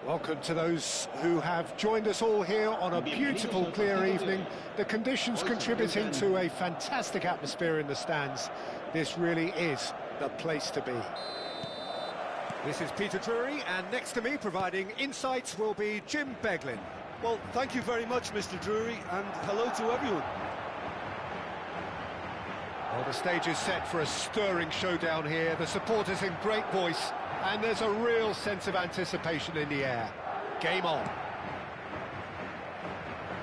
Welcome to those who have joined us all here on a beautiful, clear evening. The conditions contributing to a fantastic atmosphere in the stands. This really is the place to be. This is Peter Drury, and next to me, providing insights, will be Jim Beglin. Well, thank you very much, Mr. Drury, and hello to everyone. Well, the stage is set for a stirring showdown here. The supporters in great voice, and there's a real sense of anticipation in the air. Game on.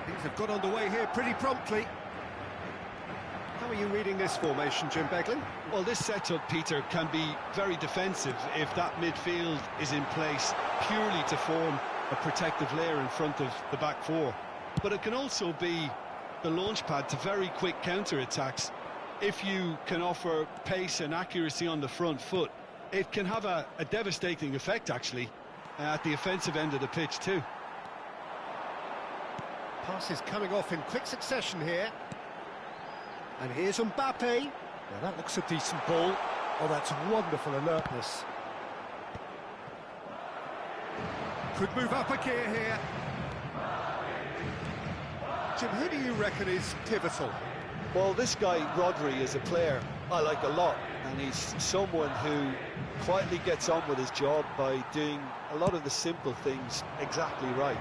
Things have got underway here pretty promptly. How are you reading this formation, Jim Beglin? Well, this setup, Peter, can be very defensive if that midfield is in place purely to form a protective layer in front of the back four. But it can also be the launch pad to very quick counter-attacks. If you can offer pace and accuracy on the front foot, it can have a devastating effect, actually, at the offensive end of the pitch, too. Passes coming off in quick succession here. And here's Mbappe. Now, that looks a decent ball. Oh, that's wonderful alertness. Could move up a gear here. Jim, who do you reckon is pivotal? Well, this guy, Rodri, is a player I like a lot, and he's someone who quietly gets on with his job by doing a lot of the simple things exactly right.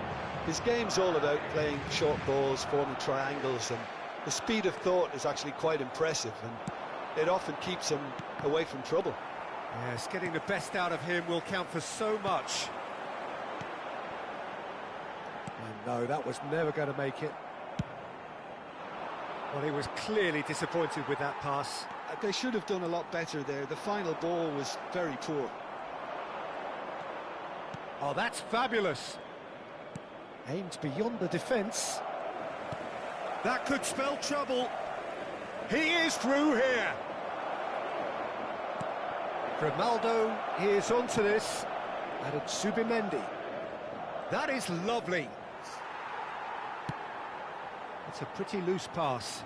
His game's all about playing short balls, forming triangles, and the speed of thought is actually quite impressive, and it often keeps him away from trouble. Yes, getting the best out of him will count for so much. And no, that was never going to make it. Well, he was clearly disappointed with that pass. They should have done a lot better there. The final ball was very poor. Oh, that's fabulous. Aimed beyond the defence. That could spell trouble. He is through here. Grimaldo is onto this. And it's Zubimendi. That is lovely. It's a pretty loose pass.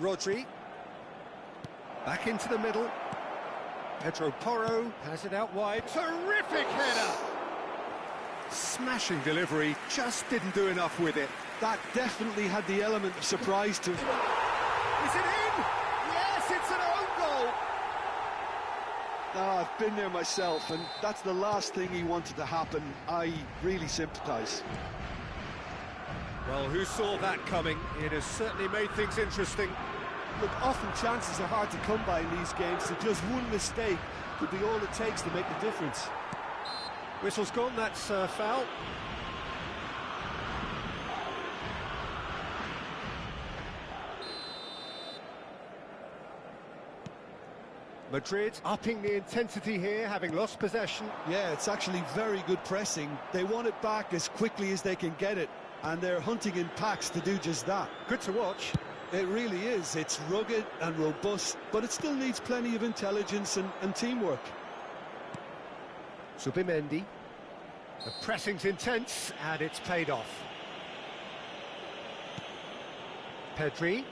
Rodri. Back into the middle. Pedro Porro has it out wide. Terrific header! Smashing delivery, just didn't do enough with it. That definitely had the element of surprise to it. Is it in? Yes, it's an own goal! No, I've been there myself, and that's the last thing he wanted to happen. I really sympathise. Well, who saw that coming? It has certainly made things interesting. Look, often chances are hard to come by in these games, so just one mistake could be all it takes to make the difference. Whistle's gone, that's foul. Madrid upping the intensity here, having lost possession. Yeah, it's actually very good pressing. They want it back as quickly as they can get it, and they're hunting in packs to do just that. Good to watch. It really is. It's rugged and robust, but it still needs plenty of intelligence and teamwork. Zubimendi. The pressing's intense, and it's paid off. Pedri.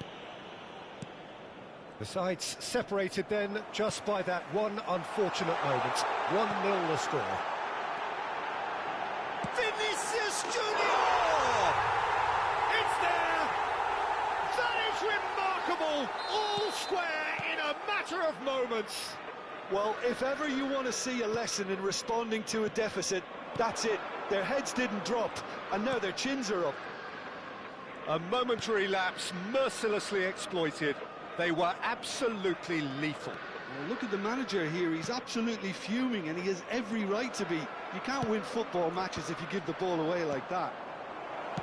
The sides separated then just by that one unfortunate moment. 1-0 the score. Vinicius Junior! It's there! That is remarkable! All square in a matter of moments. Well, if ever you want to see a lesson in responding to a deficit, that's it. Their heads didn't drop, and now their chins are up. A momentary lapse mercilessly exploited. They were absolutely lethal. Well, look at the manager here. He's absolutely fuming, and he has every right to be. You can't win football matches if you give the ball away like that.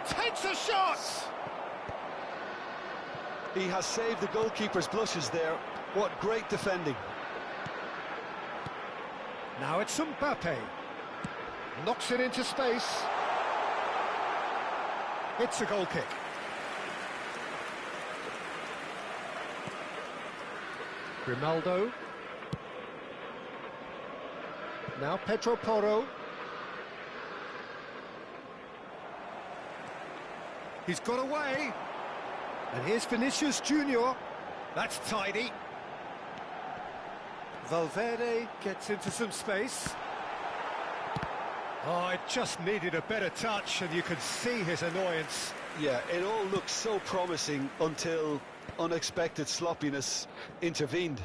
Takes a shot! He has saved the goalkeeper's blushes there. What great defending. Now it's Mbappe. Knocks it into space. It's a goal kick. Grimaldo. Now Pedro Porro. He's got away. And here's Vinicius Junior. That's tidy. Valverde gets into some space. Oh, it just needed a better touch, and you could see his annoyance. Yeah, it all looked so promising until unexpected sloppiness intervened.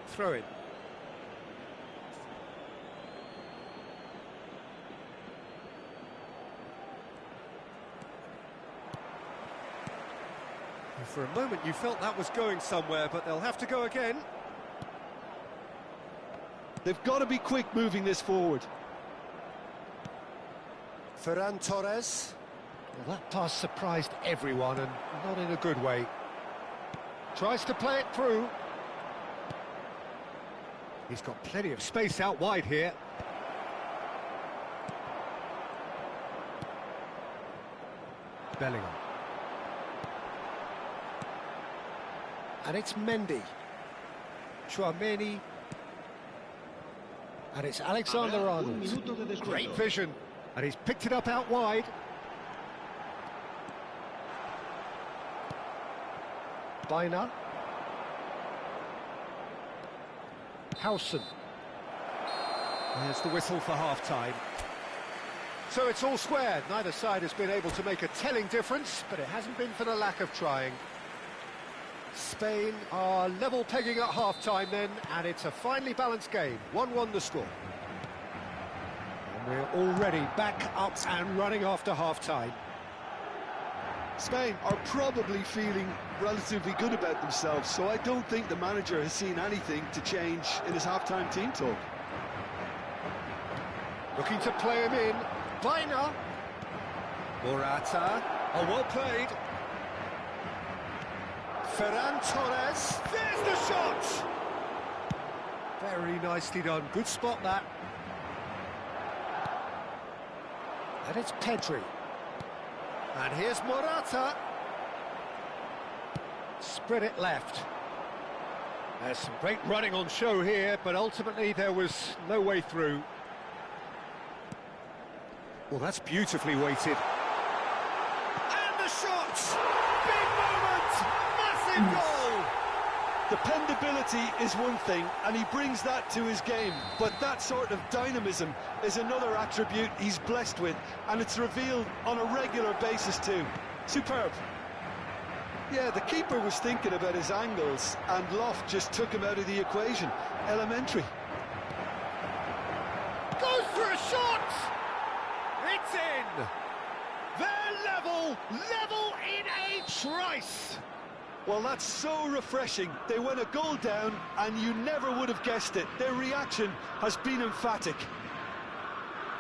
Throw it. For a moment you felt that was going somewhere, but they'll have to go again. They've got to be quick moving this forward. Ferran Torres. Well, that pass surprised everyone, and not in a good way. Tries to play it through. He's got plenty of space out wide here. Bellingham. And it's Mendy. Chouameni. And it's Alexander-Arnold. Great vision. And he's picked it up out wide. Biner. Howson. There's the whistle for half-time. So it's all square. Neither side has been able to make a telling difference, but it hasn't been for the lack of trying. Spain are level pegging at half-time then, and it's a finely balanced game. 1-1 the score. And we're already back up and running after half-time. Spain are probably feeling relatively good about themselves, so I don't think the manager has seen anything to change in his half-time team talk. Looking to play him in. Biner. Morata. Oh, well played. Ferran Torres. There's the shot! Very nicely done. Good spot, that. And it's Pedri. And here's Morata. Spread it left. There's some great running on show here, but ultimately there was no way through. Well, that's beautifully weighted. And the shot! Big moment! Massive goal! Dependability is one thing, and he brings that to his game, but that sort of dynamism is another attribute he's blessed with, and it's revealed on a regular basis too. Superb. Yeah, the keeper was thinking about his angles, and Loft just took him out of the equation. Elementary. Goes for a shot! It's in! They're level in a trice! Well, that's so refreshing. They went a goal down, and you never would have guessed it. Their reaction has been emphatic.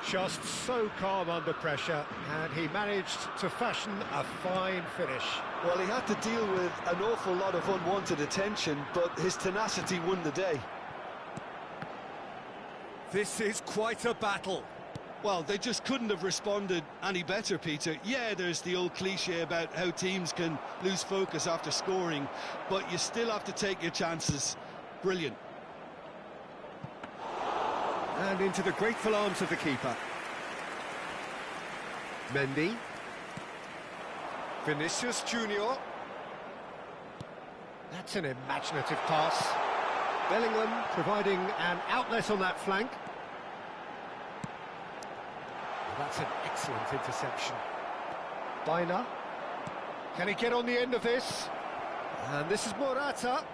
Just so calm under pressure, and he managed to fashion a fine finish. Well, he had to deal with an awful lot of unwanted attention, but his tenacity won the day. This is quite a battle. Well, they just couldn't have responded any better, Peter. Yeah, there's the old cliche about how teams can lose focus after scoring, but you still have to take your chances. Brilliant. And into the grateful arms of the keeper. Mendy. Vinicius Junior. That's an imaginative pass. Bellingham providing an outlet on that flank. That's an excellent interception. Biner. Can he get on the end of this? And this is Morata.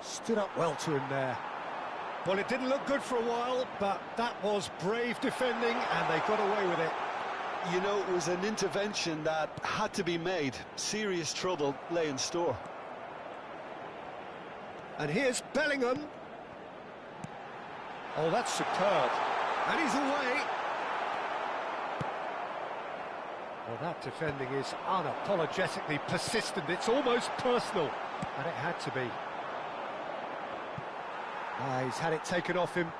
Stood up well to him there. Well, it didn't look good for a while, but that was brave defending, and they got away with it. You know, it was an intervention that had to be made. Serious trouble lay in store. And here's Bellingham. Oh, that's superb. And he's away. Well, that defending is unapologetically persistent. It's almost personal, and it had to be. He's had it taken off him.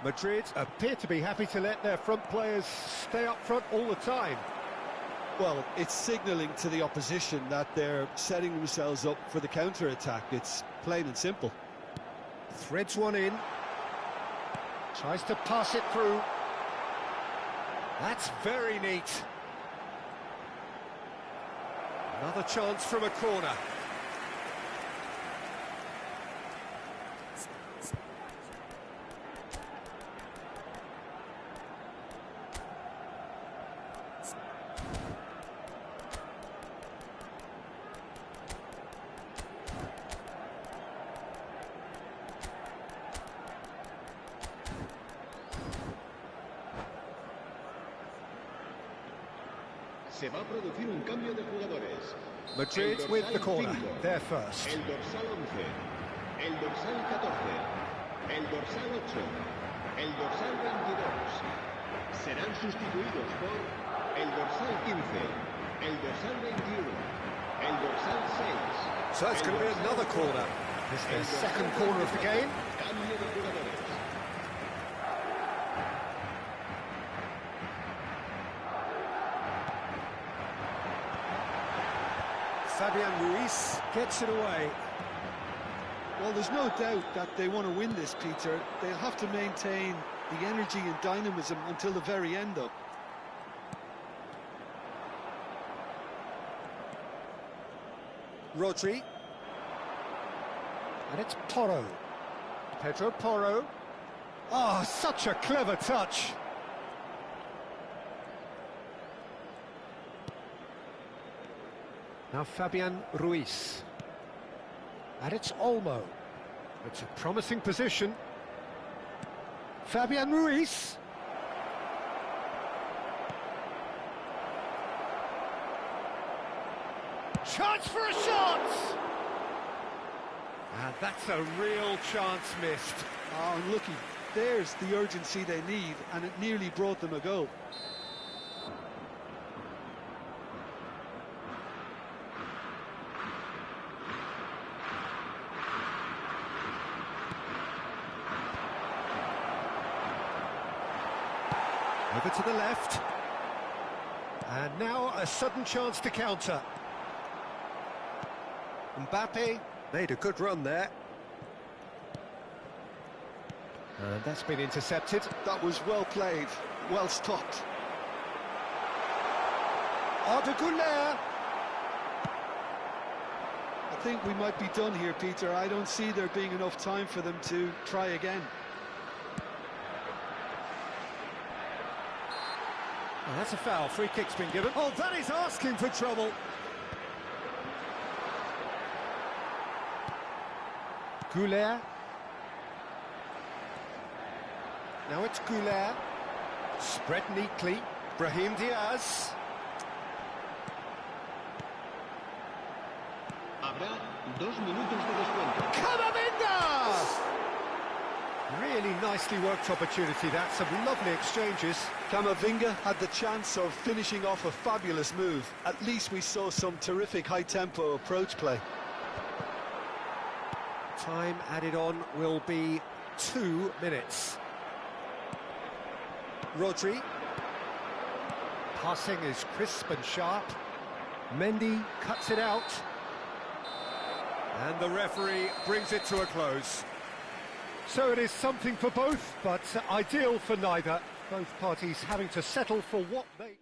Madrid appear to be happy to let their front players stay up front all the time. Well, it's signalling to the opposition that they're setting themselves up for the counter-attack. It's plain and simple. Threads one in. Tries to pass it through. That's very neat. Another chance from a corner. Se va a producir un cambio de jugadores. Madrid with the corner, they're first. El dorsal 11, el dorsal 14, el dorsal 8, el dorsal 22. Serán sustituidos por el dorsal 15, el dorsal 21, el dorsal 6. So it's going to be another corner. This is the second corner of the game. Cambio de jugadores. Fabian Ruiz gets it away. Well, there's no doubt that they want to win this, Peter. They'll have to maintain the energy and dynamism until the very end, though. Rodri. And it's Porro. Pedro Porro. Oh, such a clever touch. Now Fabian Ruiz. And it's Olmo. It's a promising position. Fabian Ruiz. Chance for a shot! And that's a real chance missed. Oh, unlucky. There's the urgency they need, and it nearly brought them a goal. Over to the left. And now a sudden chance to counter. Mbappe made a good run there. And that's been intercepted. That was well played, well stopped. Arda Güler. I think we might be done here, Peter. I don't see there being enough time for them to try again. Oh, that's a foul. Free kick's been given. Oh, that is asking for trouble. Güler. Now it's Güler. Spread neatly. Brahim Diaz. Habrá 2 minutos de descuento. Camavinga! Really nicely worked opportunity, that. Some lovely exchanges. Camavinga had the chance of finishing off a fabulous move. At least we saw some terrific high-tempo approach play. Time added on will be 2 minutes. Rodri. Passing is crisp and sharp. Mendy cuts it out. And the referee brings it to a close. So it is something for both, but ideal for neither. Both parties having to settle for what they...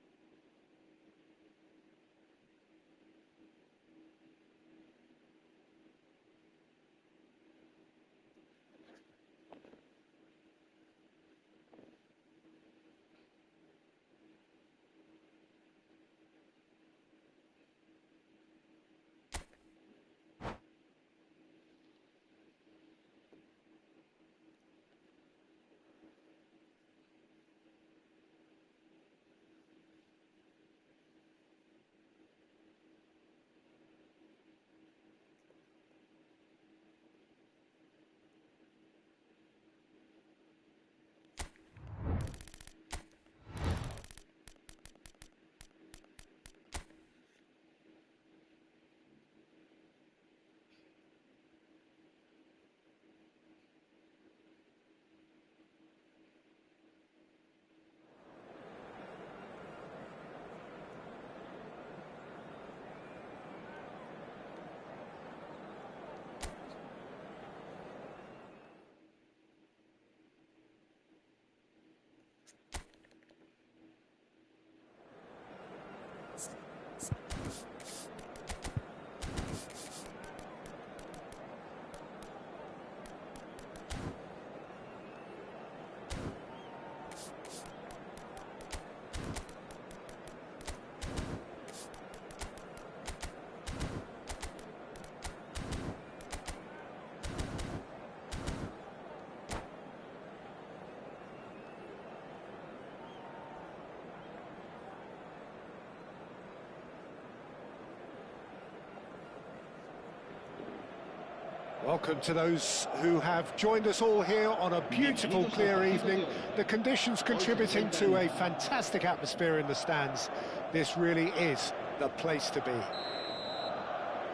Welcome to those who have joined us all here on a beautiful, clear evening. The conditions contributing to a fantastic atmosphere in the stands. This really is the place to be.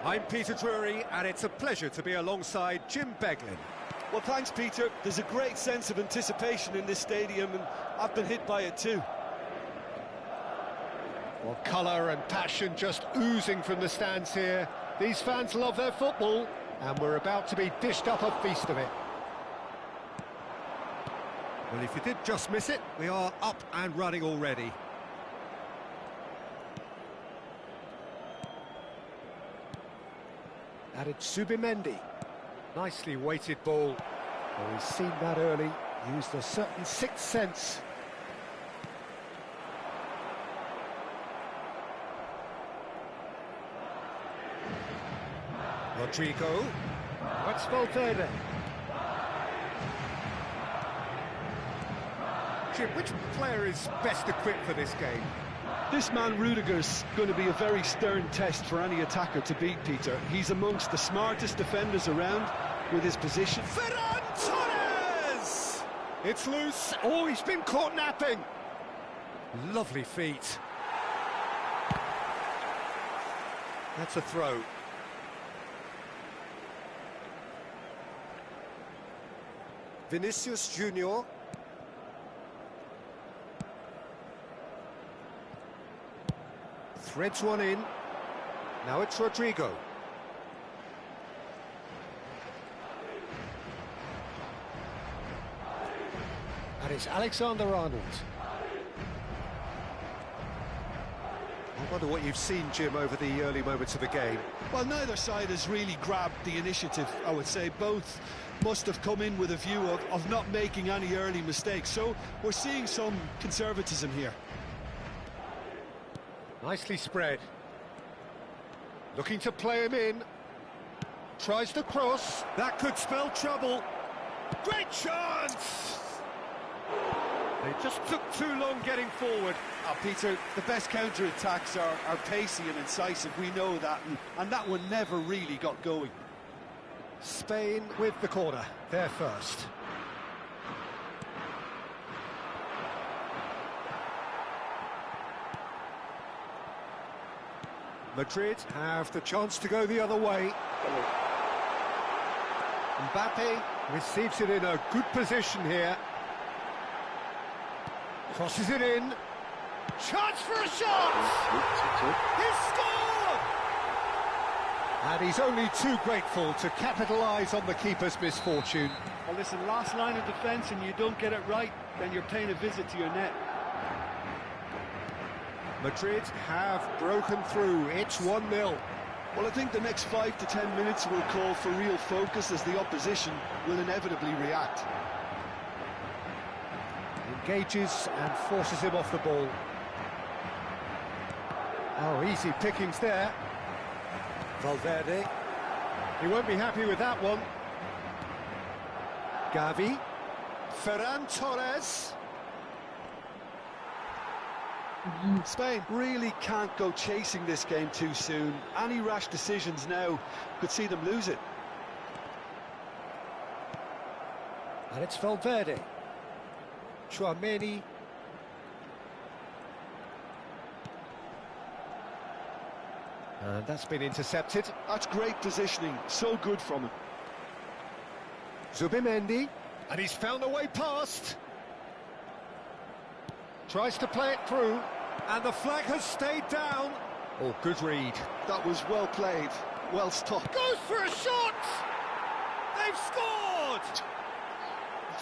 I'm Peter Drury, and it's a pleasure to be alongside Jim Beglin. Well, thanks, Peter. There's a great sense of anticipation in this stadium, and I've been hit by it too. Well, colour and passion just oozing from the stands here. These fans love their football, and we're about to be dished up a feast of it. Well, if you did just miss it, we are up and running already. Added Subimendi. Nicely weighted ball. Oh, he's seen that early. Used a certain sixth sense. Rodrigo. What's Valverde? Jim, which player is best equipped for this game? This man Rudiger's going to be a very stern test for any attacker to beat, Peter. He's amongst the smartest defenders around with his position. Ferran Torres! It's loose. Oh, he's been caught napping. Lovely feet. That's a throw. Vinicius Junior. Threads one in. Now it's Rodrigo. And it's Alexander-Arnold. I wonder what you've seen, Jim, over the early moments of the game. Well, neither side has really grabbed the initiative, I would say. Both must have come in with a view of not making any early mistakes. So we're seeing some conservatism here. Nicely spread. Looking to play him in. Tries to cross. That could spell trouble. Great chance! They just took too long getting forward. Peter, the best counter-attacks are pacey and incisive, we know that, and that one never really got going. Spain with the corner, they're first. Madrid have the chance to go the other way. Mbappe receives it in a good position here. Crosses it in. Chance for a shot! He's scored! And he's only too grateful to capitalise on the keeper's misfortune. Well, listen, last line of defence and you don't get it right, then you're paying a visit to your net. Madrid have broken through. It's 1-0. Well, I think the next 5 to 10 minutes will call for real focus as the opposition will inevitably react. Engages and forces him off the ball. Oh, easy pickings there. Valverde. He won't be happy with that one. Gavi. Ferran Torres. Spain really can't go chasing this game too soon. Any rash decisions now could see them lose it. And it's Valverde. Chouameni. And that's been intercepted. That's great positioning, so good from him. Subimendi. And he's found a way past. Tries to play it through. And the flag has stayed down. Oh, good read. That was well played, well stopped. Goes for a shot! They've scored!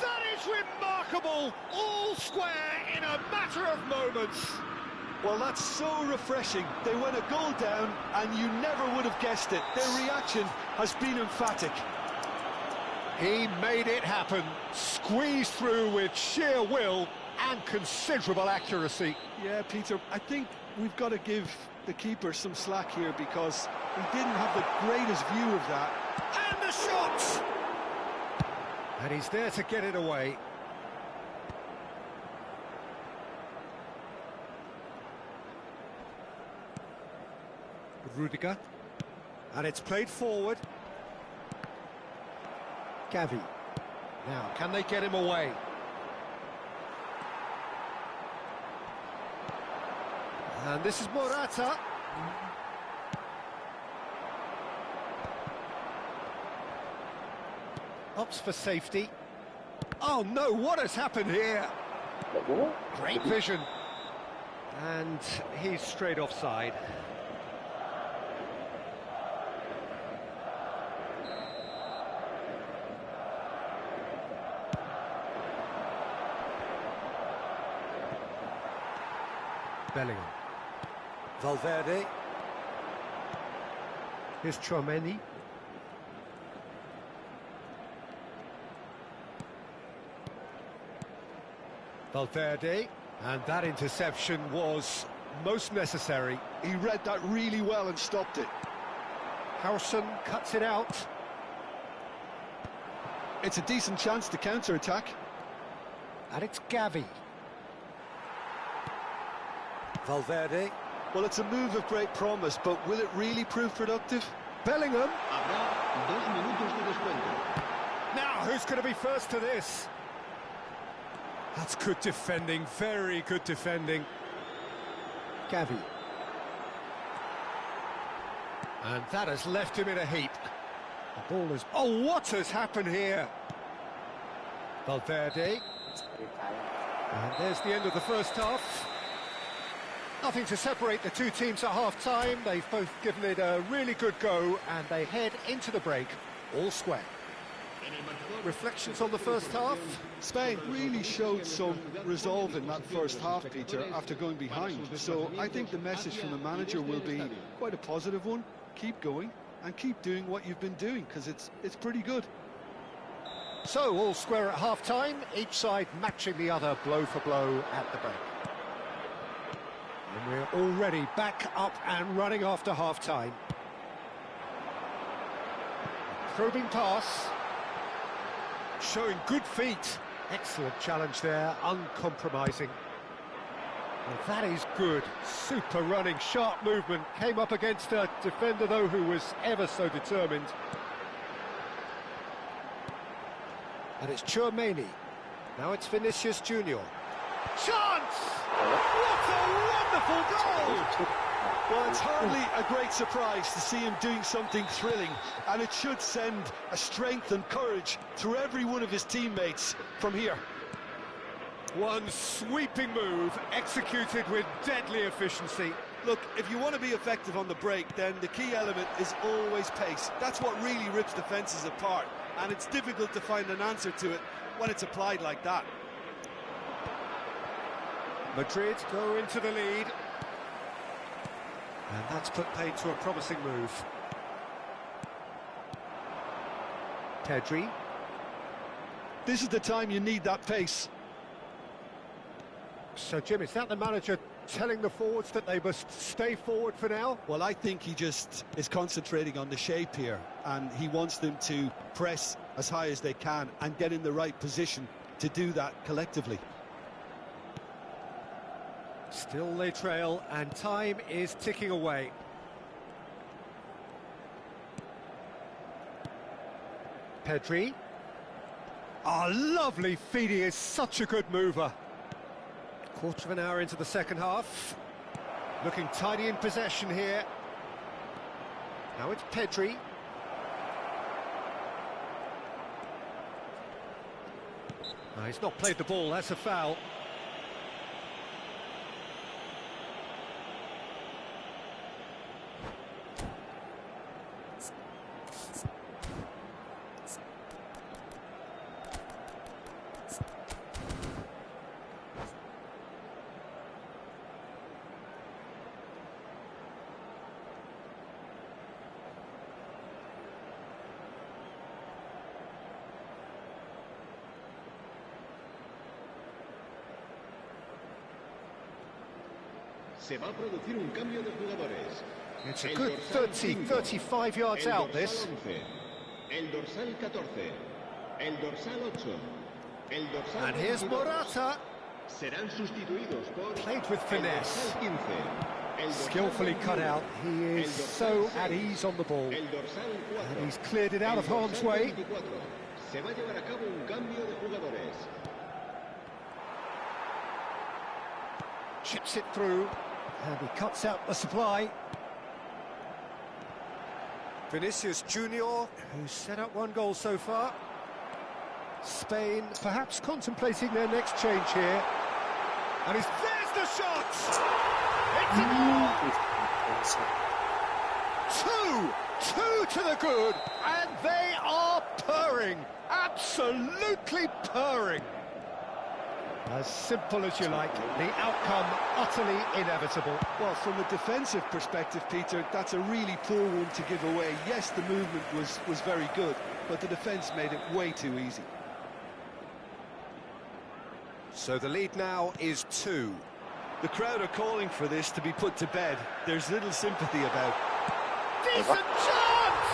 That is remarkable! All square in a matter of moments. Well, that's so refreshing. They went a goal down, and you never would have guessed it. Their reaction has been emphatic. He made it happen. Squeezed through with sheer will and considerable accuracy. Yeah, Peter, I think we've got to give the keeper some slack here because he didn't have the greatest view of that. And the shot! And he's there to get it away. Rudiger. And it's played forward. Gavi. Now, can they get him away? And this is Morata. Opts for safety. Oh no, what has happened here? Great vision. And he's straight offside. Bellingham. Valverde. Here's Tchouaméni. Valverde. And that interception was most necessary. He read that really well and stopped it. Harrison cuts it out. It's a decent chance to counter-attack. And it's Gavi. Valverde. Well, it's a move of great promise, but will it really prove productive? Bellingham. Habrá 2 minutos de descuento. Now, who's going to be first to this? That's good defending, very good defending. Gavi. And that has left him in a heap. The ball is... Oh, what has happened here? Valverde. And there's the end of the first half. Nothing to separate the two teams at half-time. They've both given it a really good go, and they head into the break all square. Reflections on the first half? Spain really showed some resolve in that first half, Peter, after going behind. So I think the message from the manager will be quite a positive one. Keep going and keep doing what you've been doing, because it's pretty good. So, all square at half-time, each side matching the other blow for blow at the break. And we're already back up and running after half-time. Probing pass. Showing good feet. Excellent challenge there, uncompromising. Well, that is good. Super running, sharp movement. Came up against a defender, though, who was ever so determined. And it's Tchouaméni. Now it's Vinicius Junior. Chance! What a wonderful goal! Well, it's hardly a great surprise to see him doing something thrilling, and it should send a strength and courage through every one of his teammates from here. One sweeping move, executed with deadly efficiency. Look, if you want to be effective on the break, then the key element is always pace. That's what really rips defences apart, and it's difficult to find an answer to it when it's applied like that. Madrid go into the lead. And that's put paid to a promising move. Pedri. This is the time you need that pace. So, Jim, is that the manager telling the forwards that they must stay forward for now? Well, I think he just is concentrating on the shape here, and he wants them to press as high as they can and get in the right position to do that collectively. Still they trail, and time is ticking away. Pedri. Oh, lovely feed. He is such a good mover. Quarter of an hour into the second half. Looking tidy in possession here. Now it's Pedri. Oh, he's not played the ball, that's a foul. Se va a producir un cambio de jugadores. It's a good 30, 35 yards out, this. El dorsal 14, el dorsal 8, el dorsal And here's 22. Morata. Serán sustituidos por Played with finesse. el dorsal 15, el dorsal Skillfully cut 21, out. He el is dorsal so 6, at ease on the ball. el dorsal 4, And he's cleared it out el of harm's dorsal way. 24, Se va a llevar a cabo un cambio de jugadores. Chips it through, and he cuts out the supply. Vinicius Junior, who's set up one goal so far. Spain perhaps contemplating their next change here. And there's the shot! It's a goal! Two to the good, and they are purring, absolutely purring. As simple as you like, the outcome utterly inevitable. Well, from a defensive perspective, Peter, that's a really poor one to give away. Yes, the movement was very good, but the defence made it way too easy. So the lead now is 2. The crowd are calling for this to be put to bed. There's little sympathy about. Decent chance!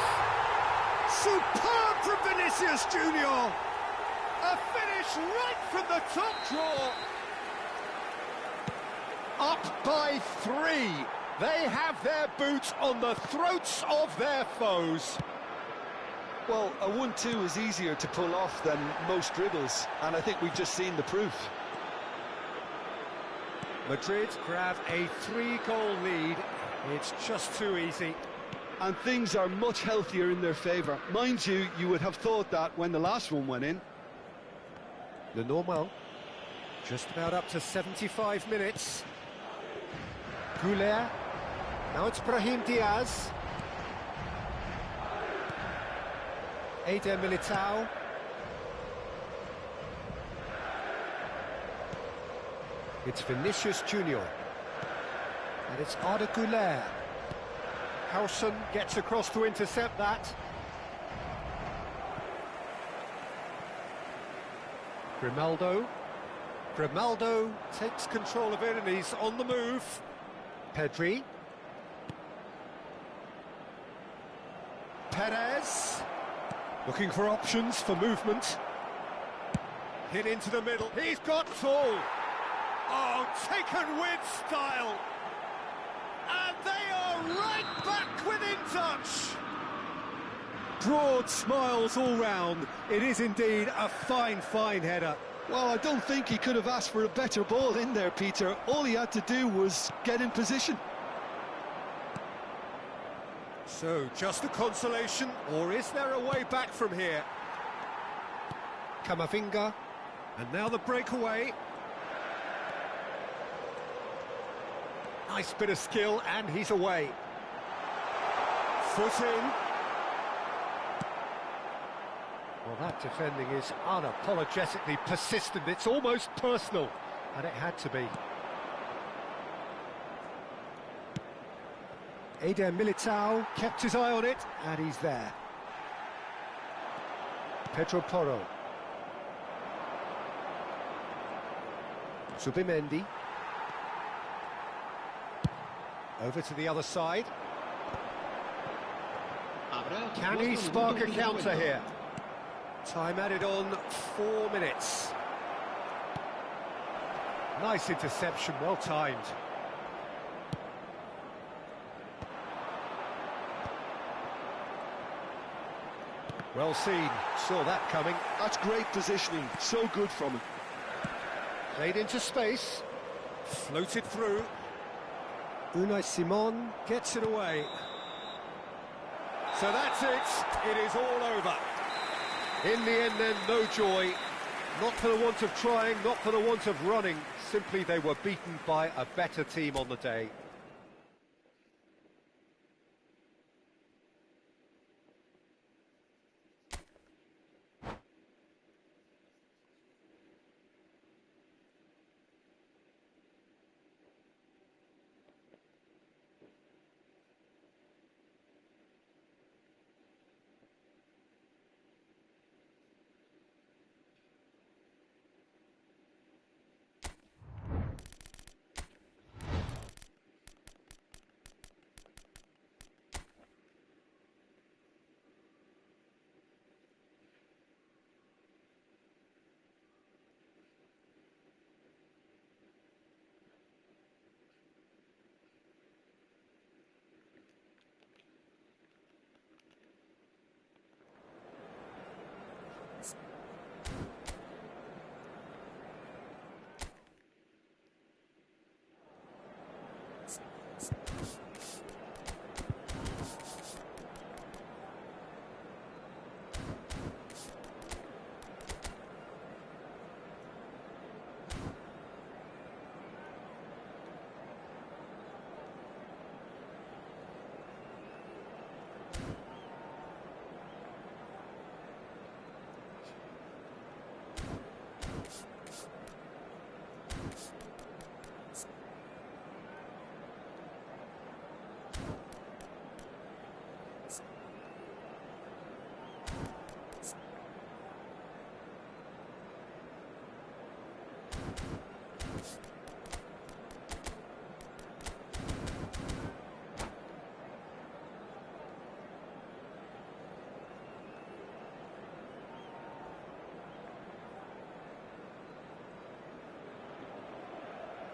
Superb from Vinicius Junior! A finish right from the top draw. Up by 3. They have their boots on the throats of their foes. Well, a 1-2 is easier to pull off than most dribbles, and I think we've just seen the proof. Madrid grab a 3-goal lead. It's just too easy. And things are much healthier in their favour. Mind you, you would have thought that when the last one went in. Le Normand, just about up to 75 minutes. Goulet, now it's Brahim Diaz. Eder Militao. It's Vinicius Junior. And it's Arda Goulet. Howson gets across to intercept that. Grimaldo takes control of it and he's on the move. Pedri. Perez. Looking for options for movement. Hit into the middle. He's got full. Oh, taken with style. And they are right back within touch. Broad smiles all round. It is indeed a fine, fine header. Well, I don't think he could have asked for a better ball in there, Peter. All he had to do was get in position. So, just a consolation, or is there a way back from here? Camavinga, and now the breakaway. Nice bit of skill, and he's away. Foot in. Well, that defending is unapologetically persistent. It's almost personal, and it had to be. Eder Militao kept his eye on it, and he's there. Pedro Porro. Zubimendi. Over to the other side. Can he spark a counter here? Time added on 4 minutes. Nice interception, well timed. Well seen, saw that coming. That's great positioning, so good from him. Played into space, floated through. Unai Simon gets it away. So that's it, it is all over. In the end then, no joy. Not for the want of trying, not for the want of running. Simply they were beaten by a better team on the day.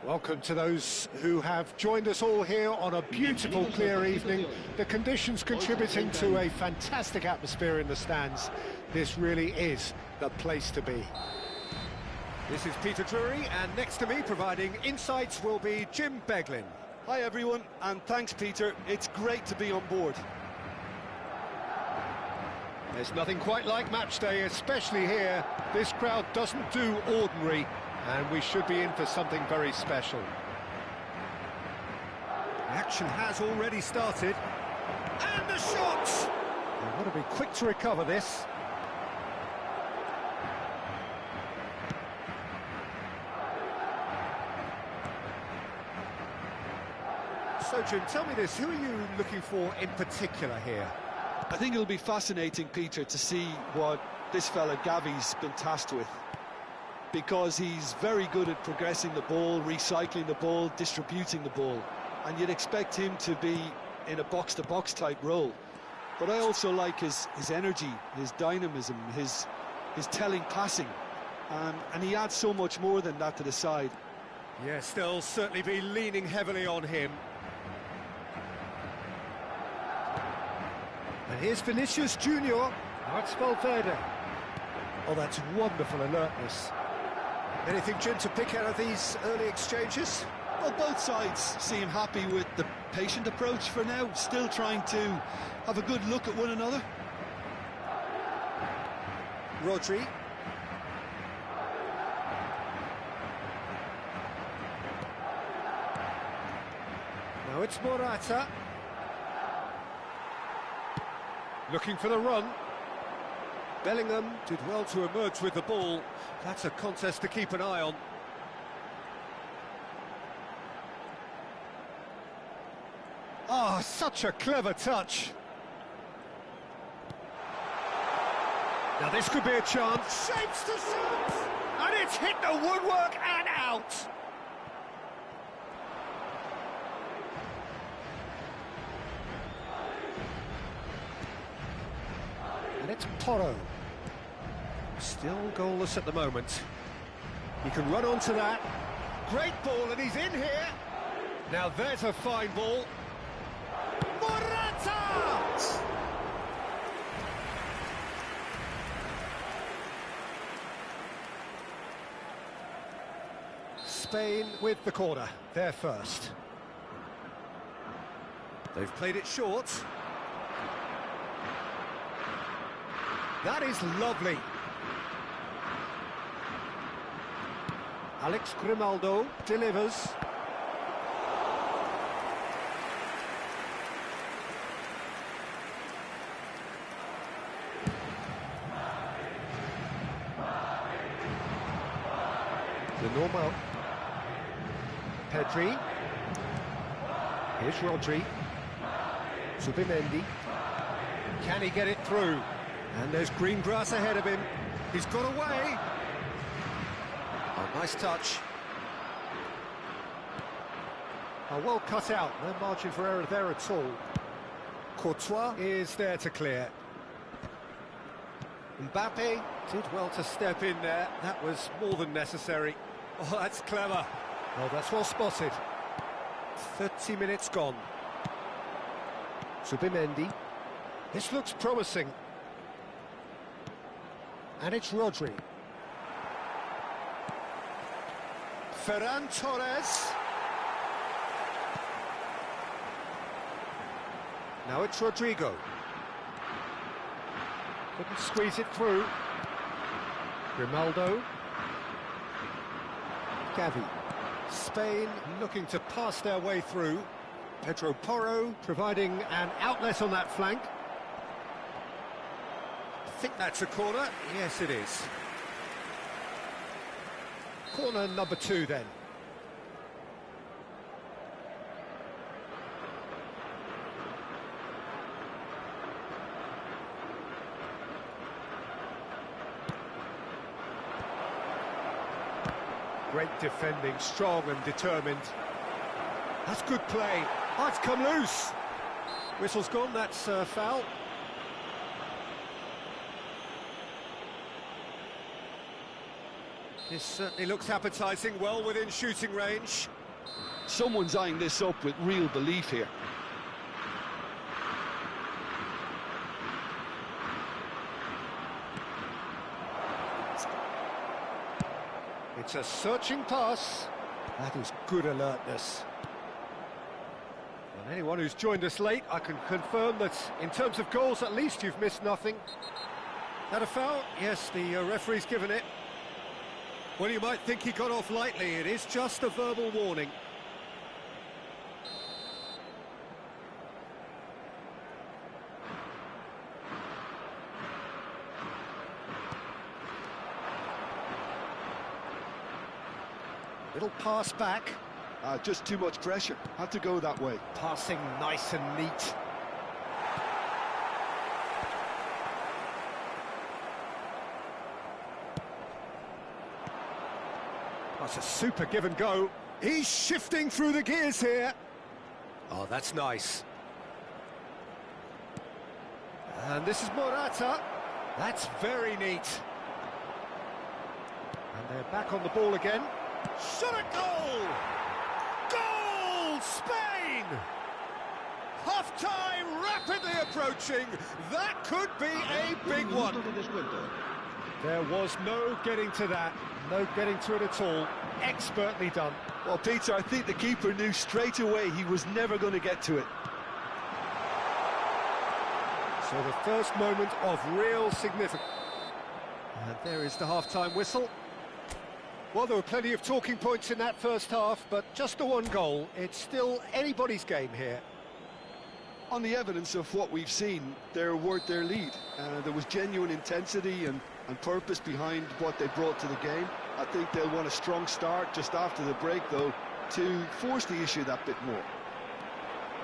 Welcome to those who have joined us all here on a beautiful, clear evening. The conditions contributing to a fantastic atmosphere in the stands. This really is the place to be. This is Peter Drury, and next to me, providing insights, will be Jim Beglin. Hi everyone, and thanks Peter, it's great to be on board. There's nothing quite like match day, especially here. This crowd doesn't do ordinary, and we should be in for something very special. The action has already started. And the shot! They want to be quick to recover this. So, Jim, tell me this, who are you looking for in particular here? I think it'll be fascinating, Peter, to see what this fella Gavi's been tasked with. Because he's very good at progressing the ball, recycling the ball, distributing the ball. And you'd expect him to be in a box-to-box type role. But I also like his energy, his dynamism, his telling passing. And he adds so much more than that to the side. Yes, they'll certainly be leaning heavily on him. And here's Vinicius Junior. That's Valverde. Oh, that's wonderful alertness. Anything, Jim, to pick out of these early exchanges? Well, both sides seem happy with the patient approach for now, still trying to have a good look at one another. Rodri. Now it's Morata. Looking for the run. Bellingham did well to emerge with the ball. That's a contest to keep an eye on. Ah, such a clever touch. Now this could be a chance. Shapes to shoot! And it's hit the woodwork and out! And it's Porro. Still goalless at the moment. He can run onto that. Great ball, and he's in here. Now there's a fine ball. Morata! Spain with the corner. They're first. They've played it short. That is lovely. Alex Grimaldo delivers. The normal. Pedri. Here's Rodri. Zubimendi. Can he get it through? And there's green grass ahead of him. He's got away. Oh, nice touch. Oh, well cut out. No margin for error there at all. Courtois is there to clear. Mbappe did well to step in there. That was more than necessary. Oh, that's clever. Oh, that's well spotted. 30 minutes gone. Zubimendi. This looks promising. And it's Rodri. Ferran Torres. Now it's Rodrigo. Couldn't squeeze it through. Grimaldo. Gavi. Spain looking to pass their way through. Pedro Porro providing an outlet on that flank. I think that's a corner. Yes, it is. Corner number 2 then. Great defending, strong and determined. That's good play. Oh, it's come loose. Whistle's gone, that's a foul. This certainly looks appetising, well within shooting range. Someone's eyeing this up with real belief here. It's a searching pass. That is good alertness. And anyone who's joined us late, I can confirm that in terms of goals, at least you've missed nothing. That a foul? Yes, the referee's given it. Well, you might think he got off lightly. It is just a verbal warning. Little pass back. Just too much pressure. Had to go that way. Passing nice and neat. That's a super give and go. He's shifting through the gears here. Oh, that's nice. And this is Morata. That's very neat. And they're back on the ball again. Shot a goal! Goal! Spain! Half-time rapidly approaching. That could be a big one. There was no getting to that. No getting to it at all. Expertly done. Well, Peter, I think the keeper knew straight away he was never going to get to it. So the first moment of real significance. And there is the half-time whistle. Well, there were plenty of talking points in that first half, but just the one goal. It's still anybody's game here. On the evidence of what we've seen, they're worth their lead. There was genuine intensity and purpose behind what they brought to the game. I think they'll want a strong start just after the break, though, to force the issue that bit more.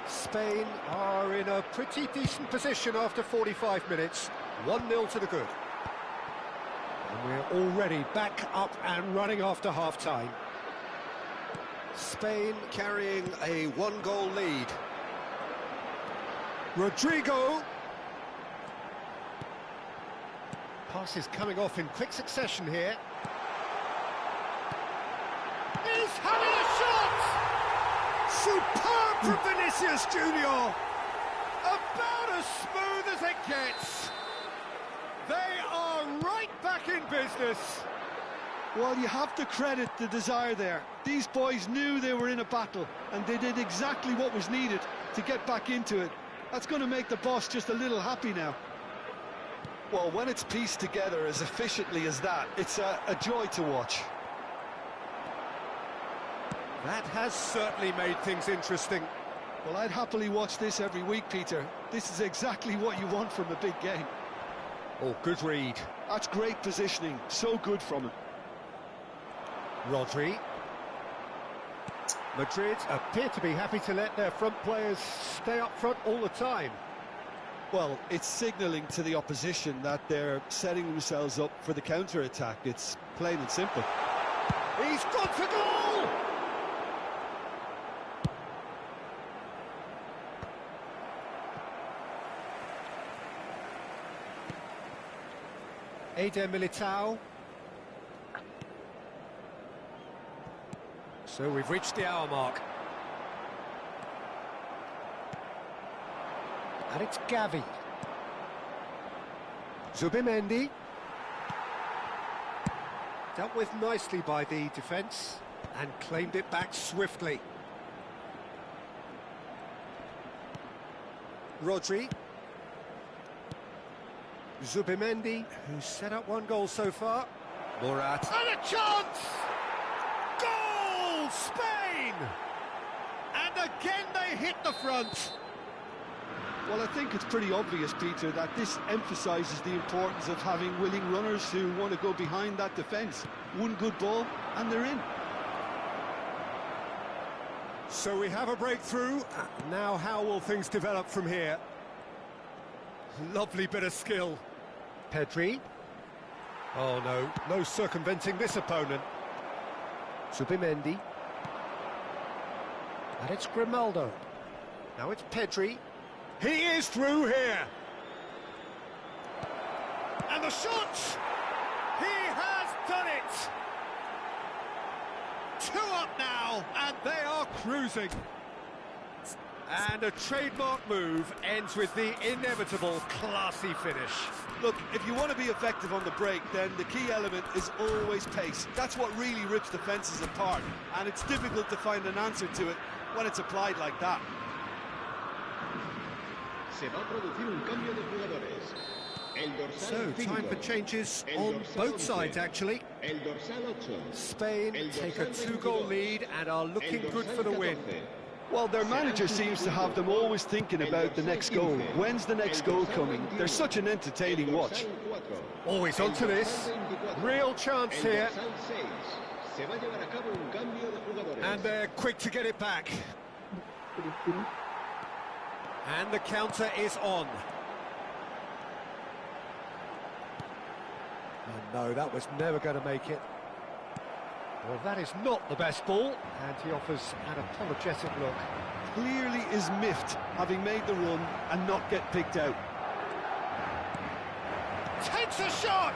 Spain are in a pretty decent position after 45 minutes. 1-0 to the good. And we're already back up and running after half-time. Spain carrying a one-goal lead. Rodrigo. Pass is coming off in quick succession here. He's having a shot! Superb from Vinicius Junior! About as smooth as it gets. They are right back in business. Well, you have to credit the desire there. These boys knew they were in a battle, and they did exactly what was needed to get back into it. That's going to make the boss just a little happy now. Well, when it's pieced together as efficiently as that, it's a joy to watch. That has certainly made things interesting. Well, I'd happily watch this every week, Peter. This is exactly what you want from a big game. Oh, good read. That's great positioning. So good from him. Rodri. Madrid appear to be happy to let their front players stay up front all the time. Well, it's signalling to the opposition that they're setting themselves up for the counter-attack. It's plain and simple. He's got to goal! Eder Militao. So we've reached the hour mark. And it's Gavi. Zubimendi. Dealt with nicely by the defence and claimed it back swiftly. Rodri. Zubimendi, who's set up one goal so far. Morata. And a chance! Goal! Spain! And again they hit the front. Well, I think it's pretty obvious, Peter, that this emphasises the importance of having willing runners who want to go behind that defence. One good ball, and they're in. So we have a breakthrough. Now how will things develop from here? Lovely bit of skill. Pedri. Oh, no. No circumventing this opponent. Zubimendi. And it's Grimaldo. Now it's Pedri. He is through here. And the shot! He has done it! Two up now, and they are cruising. And a trademark move ends with the inevitable classy finish. Look, if you want to be effective on the break, then the key element is always pace. That's what really rips defences apart, and it's difficult to find an answer to it when it's applied like that. Se va a producir un cambio de jugadores. El dorsal So, time for changes on both sides, actually. El dorsal 8. Spain take a 2-goal lead and are looking good for the win. Well, their manager seems to have them always thinking about the next goal. When's the next goal coming? They're such an entertaining watch. Always onto this. Real chance here. And they're quick to get it back. And the counter is on. Oh, no, that was never going to make it. Well, that is not the best ball, and he offers an apologetic look. Clearly is miffed, having made the run and not get picked out. Takes a shot!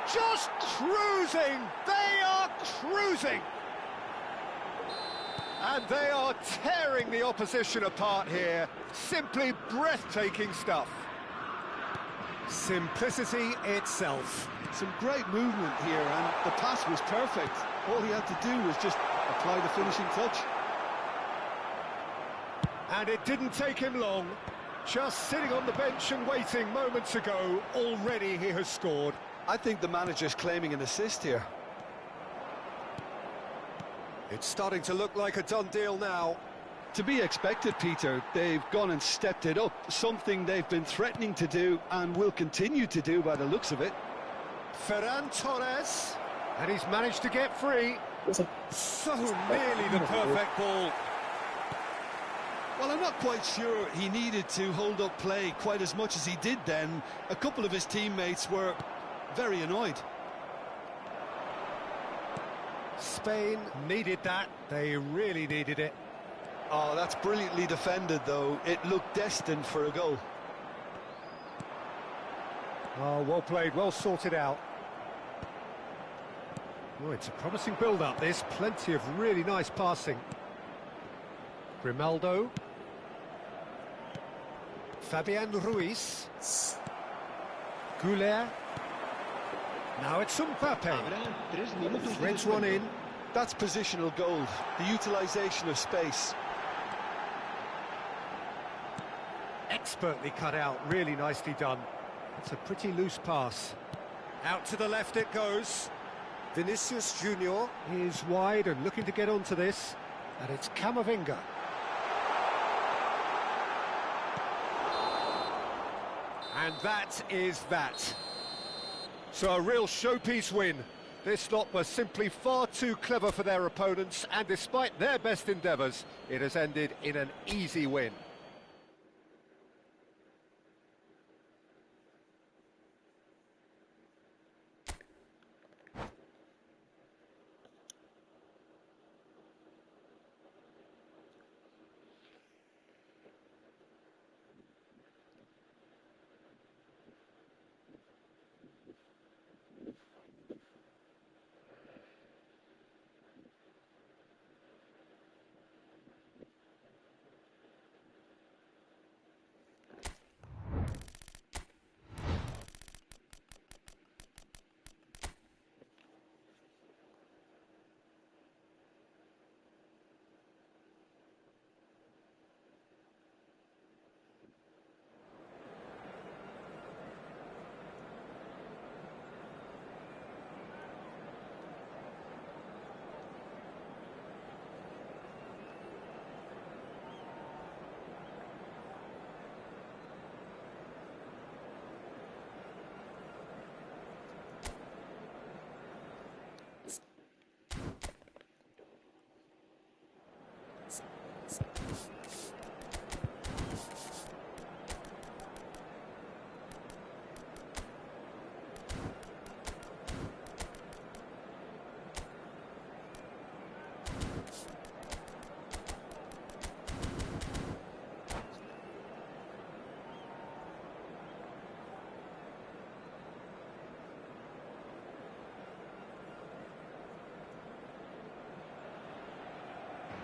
Just cruising! They are cruising! And they are tearing the opposition apart here. Simply breathtaking stuff. Simplicity itself. Some great movement here, and the pass was perfect. All he had to do was just apply the finishing touch. And it didn't take him long. Just sitting on the bench and waiting moments ago, already he has scored. I think the manager's claiming an assist here. It's starting to look like a done deal now. To be expected, Peter. They've gone and stepped it up, something they've been threatening to do and will continue to do by the looks of it. Ferran Torres, and he's managed to get free. So nearly the perfect ball. Well, I'm not quite sure he needed to hold up play quite as much as he did then. A couple of his teammates were very annoyed. Spain needed that. They really needed it. Oh, that's brilliantly defended, though. It looked destined for a goal. Oh, well played, well sorted out. Oh, it's a promising build-up, this. Plenty of really nice passing. Grimaldo. Fabian Ruiz. Goulet. Now it's Mbappe. Threads one in. That's positional gold, the utilisation of space. Expertly cut out, really nicely done. It's a pretty loose pass. Out to the left it goes. Vinicius Junior is wide and looking to get onto this. And it's Camavinga. And that is that. So a real showpiece win. This lot was simply far too clever for their opponents, and despite their best endeavours, it has ended in an easy win.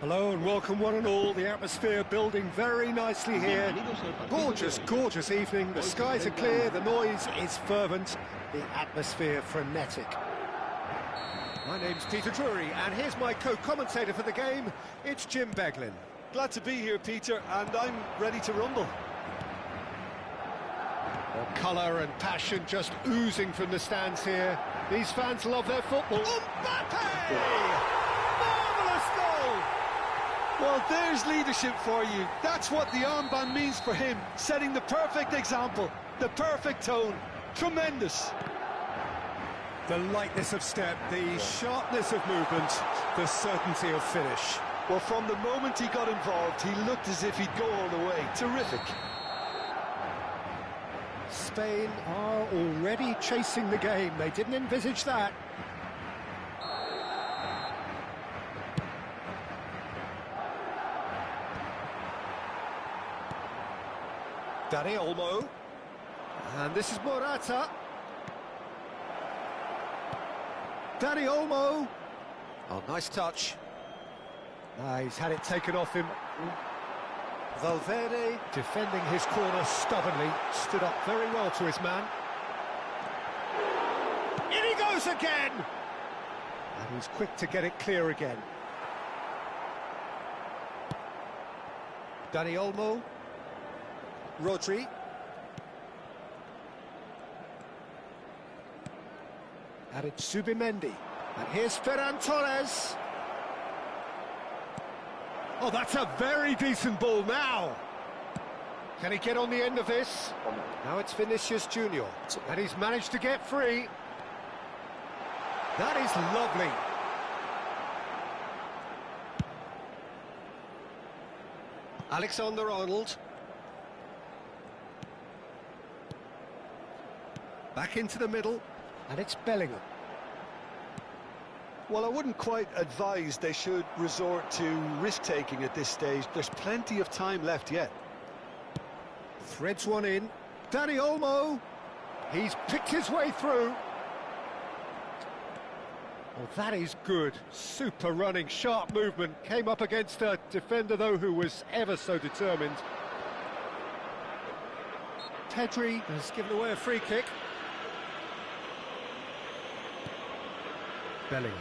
Hello and welcome one and all. The atmosphere building very nicely here. Gorgeous, gorgeous evening. The skies are clear, the noise is fervent, the atmosphere frenetic. My name's Peter Drury, and here's my co-commentator for the game. It's Jim Beglin. Glad to be here, Peter, and I'm ready to rumble. Well, colour and passion just oozing from the stands here. These fans love their football. Mbappe! Marvellous goal! Well, there's leadership for you. That's what the armband means for him, setting the perfect example, the perfect tone. Tremendous. The lightness of step, the sharpness of movement, the certainty of finish. Well, from the moment he got involved, he looked as if he'd go all the way. Terrific. Spain are already chasing the game. They didn't envisage that. Dani Olmo. And this is Morata. Dani Olmo. Oh, nice touch. He's had it taken off him. Valverde defending his corner stubbornly, stood up very well to his man. In he goes again! And he's quick to get it clear again. Dani Olmo. Rodri. And it's Zubimendi. And here's Ferran Torres. Oh, that's a very decent ball now. Can he get on the end of this? Now it's Vinicius Junior. And he's managed to get free. That is lovely. Alexander-Arnold. Back into the middle. And it's Bellingham. Well, I wouldn't quite advise they should resort to risk-taking at this stage. There's plenty of time left yet. Threads one in. Dani Olmo. He's picked his way through. Oh, that is good. Super running, sharp movement. Came up against a defender, though, who was ever so determined. Pedri has given away a free kick. Bellingham.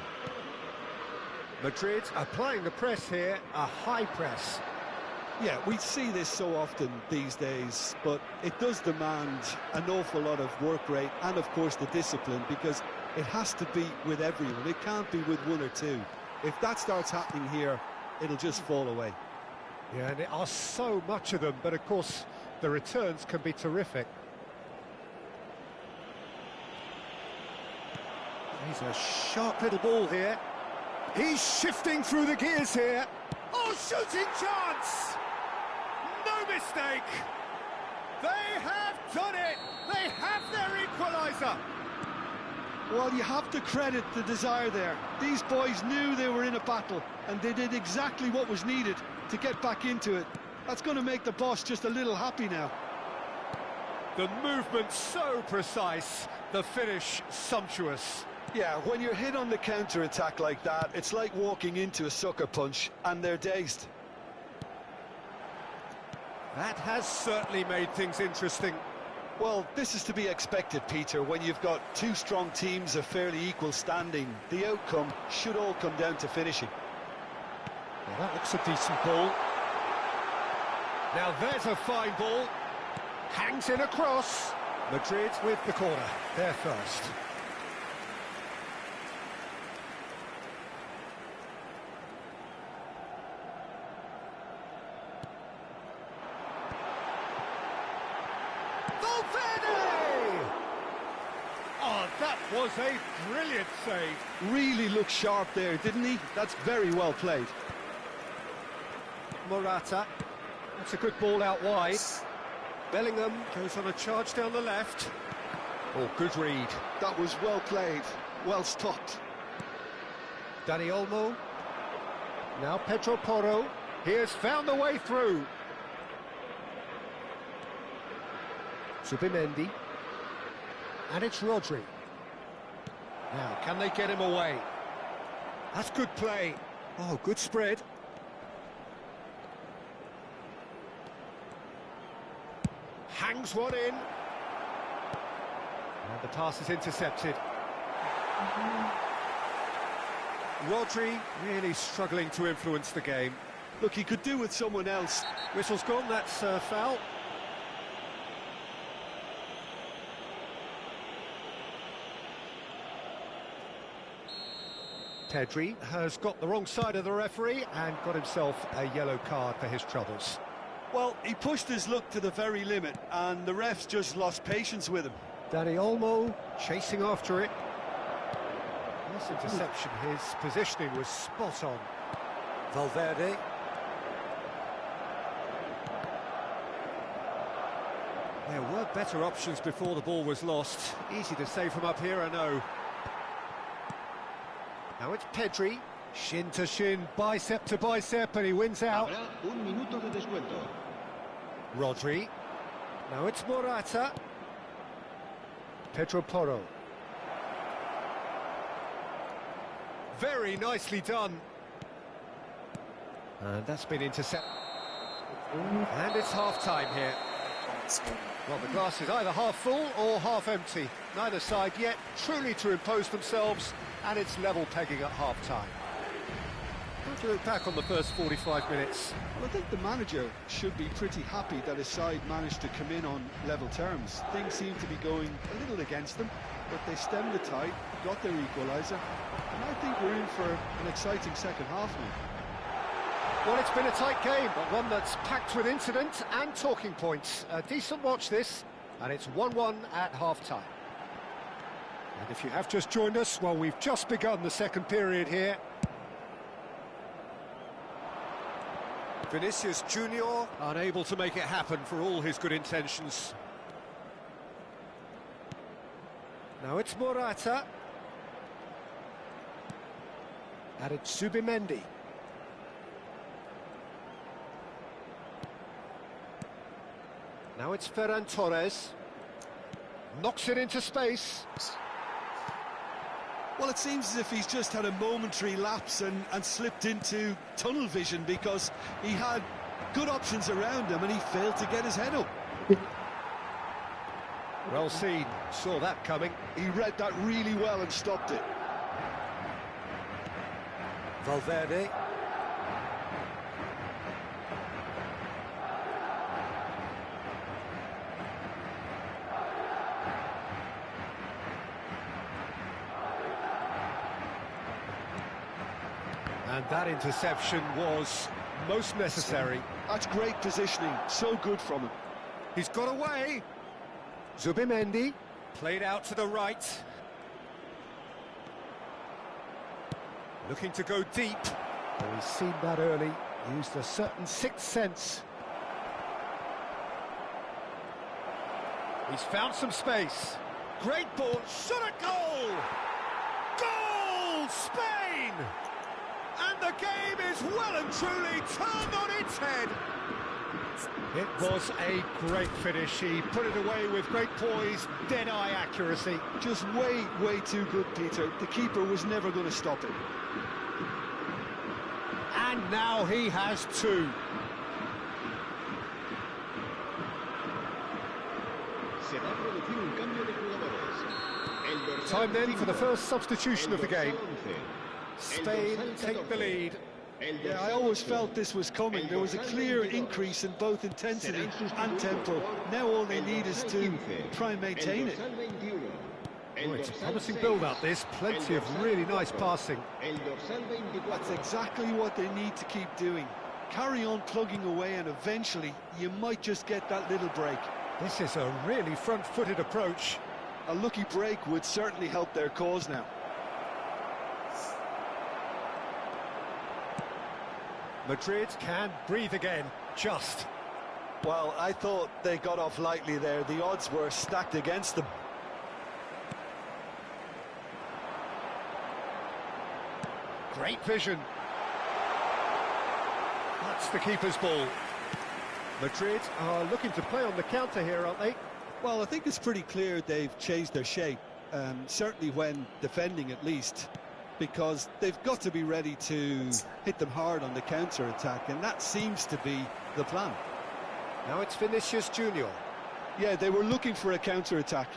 Madrid applying the press here, a high press. Yeah, we see this so often these days, but it does demand an awful lot of work rate and, of course, the discipline, because it has to be with everyone. It can't be with one or two. If that starts happening here, it'll just fall away. Yeah, and there are so much of them, but of course the returns can be terrific. He's a sharp little ball here. He's shifting through the gears here. Oh, shooting chance! No mistake! They have done it! They have their equaliser! Well, you have to credit the desire there. These boys knew they were in a battle, and they did exactly what was needed to get back into it. That's going to make the boss just a little happy now. The movement so precise, the finish sumptuous. Yeah, when you're hit on the counter-attack like that, it's like walking into a sucker punch, and they're dazed. That has certainly made things interesting. Well, this is to be expected, Peter, when you've got two strong teams of fairly equal standing. The outcome should all come down to finishing. Well, that looks a decent ball. Now there's a fine ball. Hangs in across. Madrid with the corner. They're first. Oh, that was a brilliant save. Really looked sharp there, didn't he? That's very well played. Morata. That's a good ball out wide. Bellingham goes on a charge down the left. Oh, good read. That was well played, well stopped. Dani Olmo. Now Pedro Porro. He has found the way through. Zubimendi. And it's Rodri. Now, can they get him away? That's good play. Oh, good spread. bangs one in. And the pass is intercepted. Rodri really struggling to influence the game. Look, he could do with someone else. Whistle's gone, that's foul. Pedri has got the wrong side of the referee and got himself a yellow card for his troubles. Well, he pushed his luck to the very limit, and the refs just lost patience with him. Dani Olmo chasing after it. This interception, his positioning was spot on. Valverde. There were better options before the ball was lost. Easy to say from up here, I know. Now it's Pedri, shin to shin, bicep to bicep, and he wins out. Habrá un minuto de descuento. Rodri. Now it's Morata. Pedro Porro. Very nicely done. And that's been intercepted. And it's half-time here. Well, the glass is either half full or half empty. Neither side yet truly to impose themselves, and it's level pegging at half-time. How do you look back on the first 45 minutes? Well, I think the manager should be pretty happy that his side managed to come in on level terms. Things seem to be going a little against them, but they stemmed the tide, got their equaliser, and I think we're in for an exciting second half now. Well, it's been a tight game, but one that's packed with incident and talking points. A decent watch this, and it's 1-1 at half-time. And if you have just joined us, well, we've just begun the second period here. Vinicius Junior unable to make it happen for all his good intentions. Now it's Morata. And it's Zubimendi. Now it's Ferran Torres. Knocks it into space. Well, it seems as if he's just had a momentary lapse and slipped into tunnel vision, because he had good options around him and he failed to get his head up. Well seen, saw that coming. He read that really well and stopped it. Valverde. And that interception was most necessary. That's great positioning, so good from him. He's got away. Zubimendi, played out to the right. Looking to go deep. Oh, he's seen that early, used a certain sixth sense. He's found some space. Great ball, shot at goal! Goal, Spain! And the game is well and truly turned on its head. It was a great finish. He put it away with great poise, dead-eye accuracy. Just way too good, Peter. The keeper was never going to stop it. And now he has two. Se va a producir un cambio de jugadores. Time then for the first substitution of the game. Spain take the lead. Yeah, I always felt this was coming. There was a clear increase in both intensity and tempo. Now all they need is to try and maintain it. Oh, it's a promising build-up, this. Plenty of really nice passing. That's exactly what they need to keep doing. Carry on plugging away, and eventually you might just get that little break. This is a really front-footed approach. A lucky break would certainly help their cause now. Madrid can breathe again, just. Well, I thought they got off lightly there. The odds were stacked against them. Great vision. That's the keeper's ball. Madrid are looking to play on the counter here, aren't they? Well, I think it's pretty clear they've changed their shape, certainly when defending at least, because they've got to be ready to hit them hard on the counter-attack, and that seems to be the plan. Now it's Vinicius Junior. Yeah, they were looking for a counter-attack.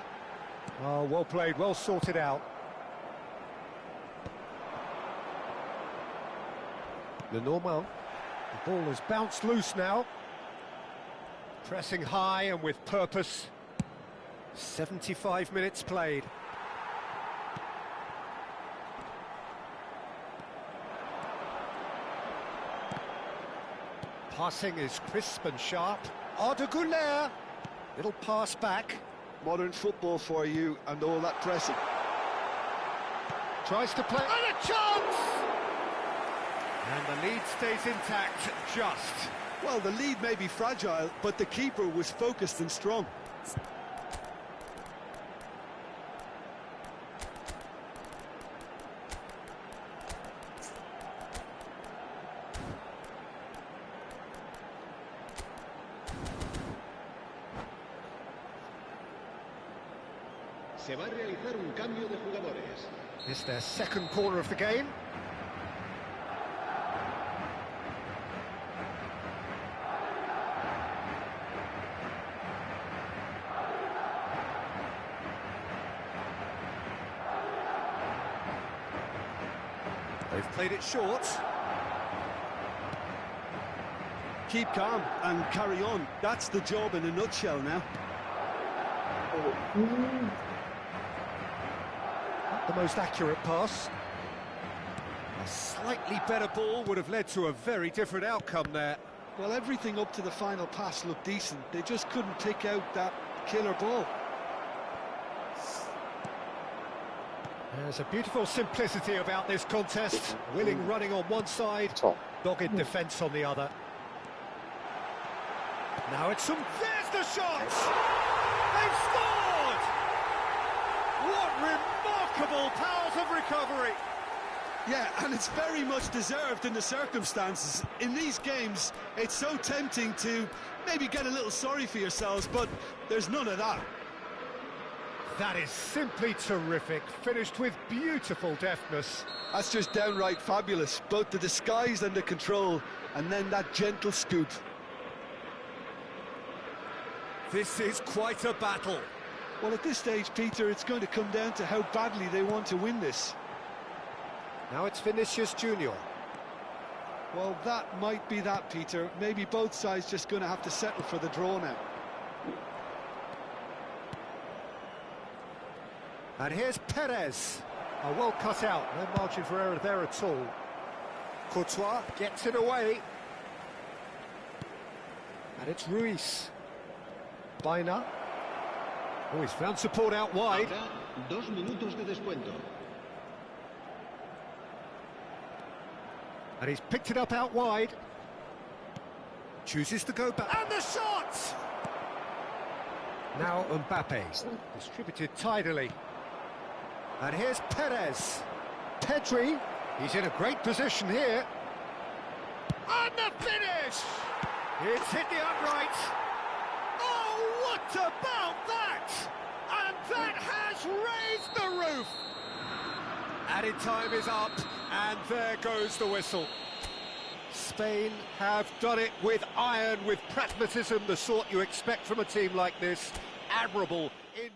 Oh, well played, well sorted out. Lenormand. The ball has bounced loose now. Pressing high and with purpose. 75 minutes played. Passing is crisp and sharp. Ardeguler. Little pass back. Modern football for you and all that pressing. Tries to play. And a chance! And the lead stays intact, just. Well, the lead may be fragile, but the keeper was focused and strong. Se va a realizar un cambio de jugadores. It's their second corner of the game. They've played it short. Keep calm and carry on. That's the job in a nutshell now. Not the most accurate pass. A slightly better ball would have led to a very different outcome there. Well, everything up to the final pass looked decent. They just couldn't pick out that killer ball. There's a beautiful simplicity about this contest. Willing running on one side, dogged defence on the other. Now it's some... There's the shot! They've scored! What remarkable powers of recovery! Yeah, and it's very much deserved in the circumstances. In these games, it's so tempting to maybe get a little sorry for yourselves, but there's none of that. That is simply terrific, finished with beautiful deftness. That's just downright fabulous, both the disguise and the control, and then that gentle scoop. This is quite a battle. Well, at this stage, Peter, it's going to come down to how badly they want to win this. Now it's Vinicius Junior. Well, that might be that, Peter. Maybe both sides just going to have to settle for the draw now. And here's Perez. Oh, well cut out, no margin for error there at all. Courtois gets it away. And it's Ruiz. Baina. Oh, he's found support out wide. Habrá 2 minutos de descuento. And he's picked it up out wide. Chooses to go back. And the shot! Now Mbappe. Distributed tidily. And here's Perez. Pedri. He's in a great position here. And the finish! It's hit the upright. Oh, what about that? And that has raised the roof. Added time is up, and there goes the whistle. Spain have done it with iron, with pragmatism, the sort you expect from a team like this. Admirable in...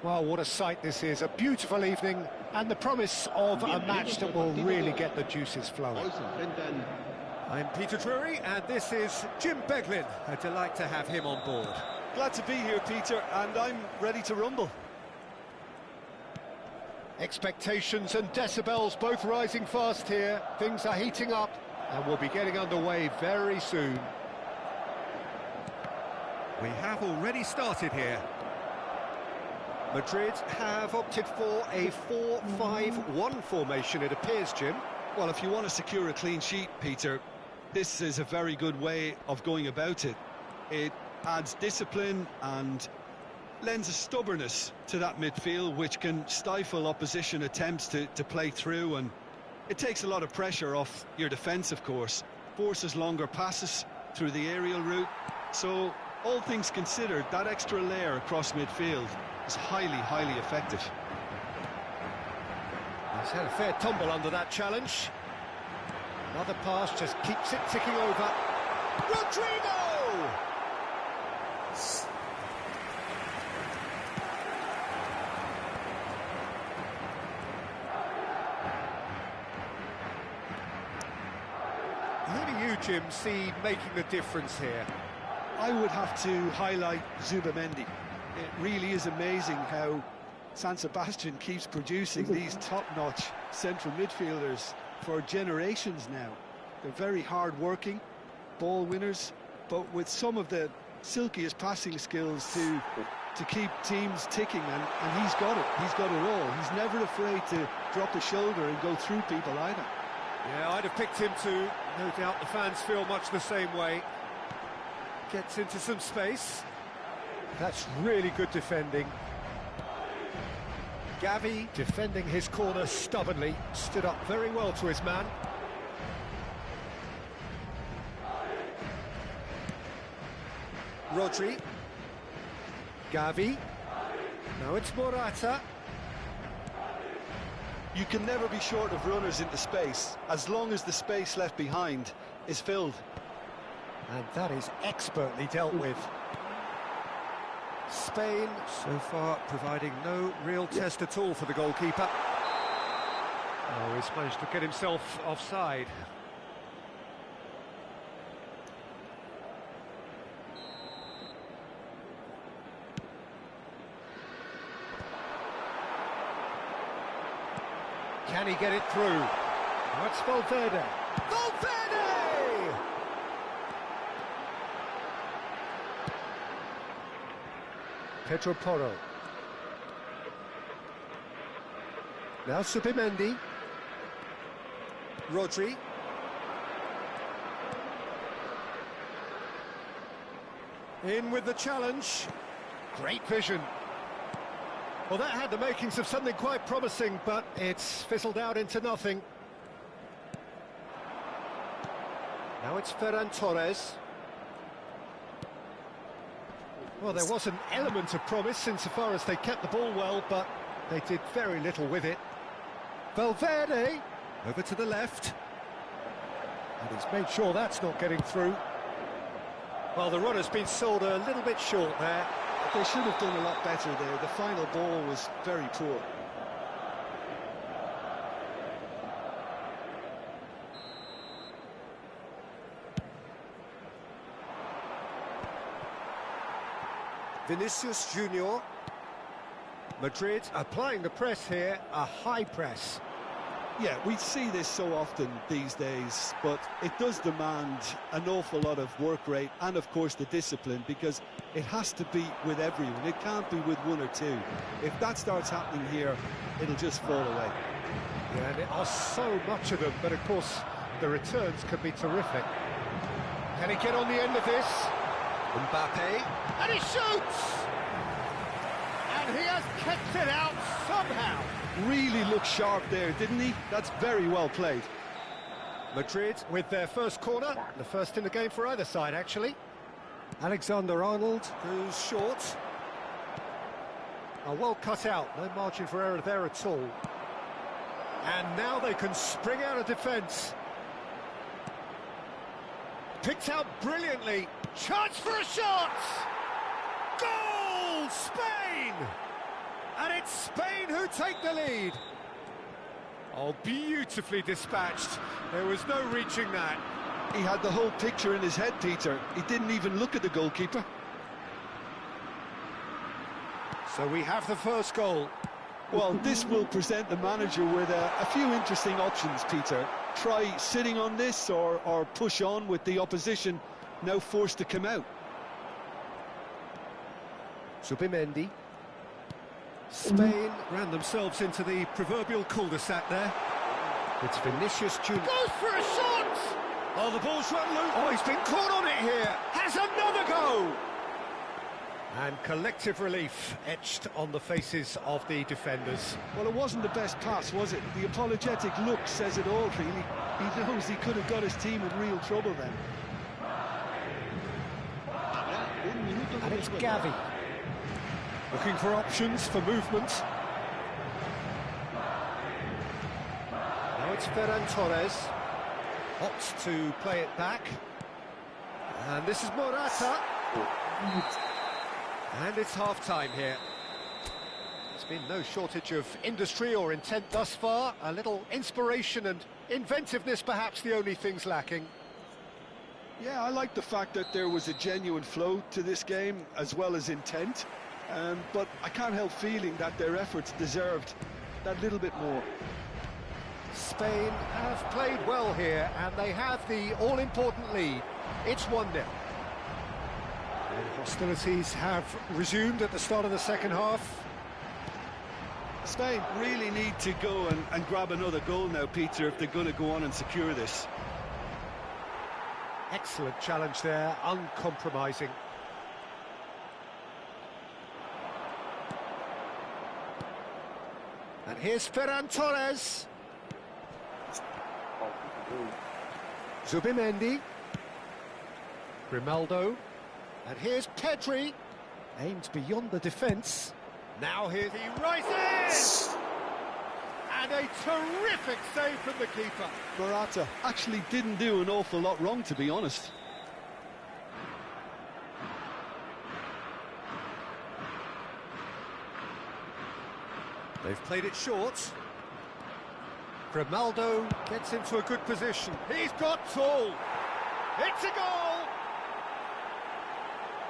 Well, what a sight this is, a beautiful evening, and the promise of a match that will really get the juices flowing. Hoy se enfrentan I'm Peter Drury, and this is Jim Beglin. A delight to have him on board. Glad to be here, Peter, and I'm ready to rumble. Expectations and decibels both rising fast here. Things are heating up, and we'll be getting underway very soon. We have already started here. Madrid have opted for a 4-5-1 formation, it appears, Jim. Well, if you want to secure a clean sheet, Peter, this is a very good way of going about it. It adds discipline and lends a stubbornness to that midfield, which can stifle opposition attempts to play through, and it takes a lot of pressure off your defence, of course. Forces longer passes through the aerial route. So, all things considered, that extra layer across midfield is highly, highly effective. He's had a fair tumble under that challenge. Another pass just keeps it ticking over. Rodrigo! Who do you, Jim, see making the difference here? I would have to highlight Zubamendi. It really is amazing how San Sebastian keeps producing these top-notch central midfielders for generations now. They're very hard-working, ball winners, but with some of the silkiest passing skills to keep teams ticking, and he's got it. He's got it all. He's never afraid to drop a shoulder and go through people either. Yeah, I'd have picked him too. No doubt the fans feel much the same way. Gets into some space. That's really good defending. Gavi Defending his corner stubbornly, stood up very well to his man. Rodri. Gavi. Now it's Morata. You can never be short of runners into space, as long as the space left behind is filled. And that is expertly dealt with. Spain so far providing no real test at all for the goalkeeper. Oh, he's managed to get himself offside. Can he get it through? That's Valverde. Valverde! Pedro Porro. Now Zubamendi. Rodri. In with the challenge. Great vision. Well, that had the makings of something quite promising, but it's fizzled out into nothing. Now it's Ferran Torres. Well, there was an element of promise insofar as they kept the ball well, but they did very little with it. Valverde over to the left. And he's made sure that's not getting through. Well, the runner's been sold a little bit short there. They should have done a lot better there. The final ball was very poor. Vinicius Junior. Madrid applying the press here, a high press. Yeah, we see this so often these days, but it does demand an awful lot of work rate and, of course, the discipline, because it has to be with everyone. It can't be with one or two. If that starts happening here, it'll just fall away. Yeah, and there are so much of them, but of course, the returns can be terrific. Can he get on the end of this? Mbappe. And he shoots! And he has kept it out somehow. Really looked sharp there, didn't he? That's very well played. Madrid with their first corner, the first in the game for either side, actually. Alexander-Arnold Goes short. are well cut out, no margin for error there at all. And now they can spring out of defence. Picked out And it's Spain who take the lead. Oh, beautifully dispatched. There was no reaching that. He had the whole picture in his head, Peter. He didn't even look at the goalkeeper. So we have the first goal. Well, this will present the manager with a few interesting options, Peter. Try sitting on this or push on with the opposition now forced to come out. Zubimendi. Spain ran themselves into the proverbial cul-de-sac there. It's Vinicius Junior. Goes for a shot! Oh, the ball's run loose. Oh, he's been caught on it here. Has another go! And collective relief etched on the faces of the defenders. Well, it wasn't the best pass, was it? The apologetic look says it all, really. He knows he could have got his team in real trouble then. And it's Gavi. Looking for options for movement. Now it's Ferran Torres. Opts to play it back. And this is Morata. And it's half-time here. There's been no shortage of industry or intent thus far. A little inspiration and inventiveness, perhaps the only things lacking. Yeah, I like the fact that there was a genuine flow to this game, as well as intent. But I can't help feeling that their efforts deserved that little bit more. Spain have played well here, and they have the all-important lead. It's 1-0. And hostilities have resumed at the start of the second half. Spain really need to go and grab another goal now, Peter, if they're going to go on and secure this. Excellent challenge there, uncompromising. And here's Ferran Torres. Zubimendi. Grimaldo. And here's Pedri. Aimed beyond the defence. Now here's he rises! And a terrific save from the keeper. Morata actually didn't do an awful lot wrong, to be honest. They've played it short. Grimaldo gets into a good position. He's got tall. It's a goal!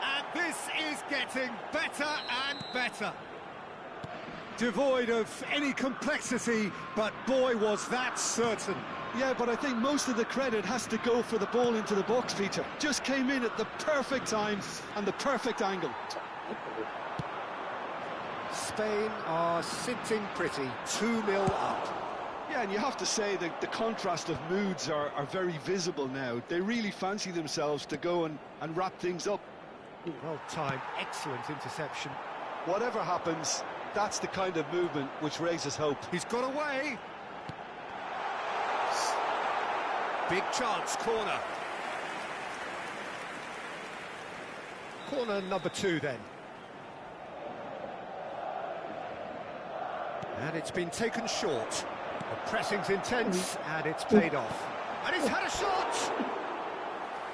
And this is getting better and better. Devoid of any complexity, but boy, was that certain. Yeah, but I think most of the credit has to go for the ball into the box, Peter. Just came in at the perfect time and the perfect angle. Spain are sitting pretty, 2-0 up. Yeah, and you have to say that the contrast of moods are very visible now. They really fancy themselves to go and wrap things up. Well timed, excellent interception. Whatever happens, that's the kind of movement which raises hope. He's got away. Big chance, corner. Corner number 2 then. And it's been taken short. The pressing's intense, and it's paid off. And he's had a shot!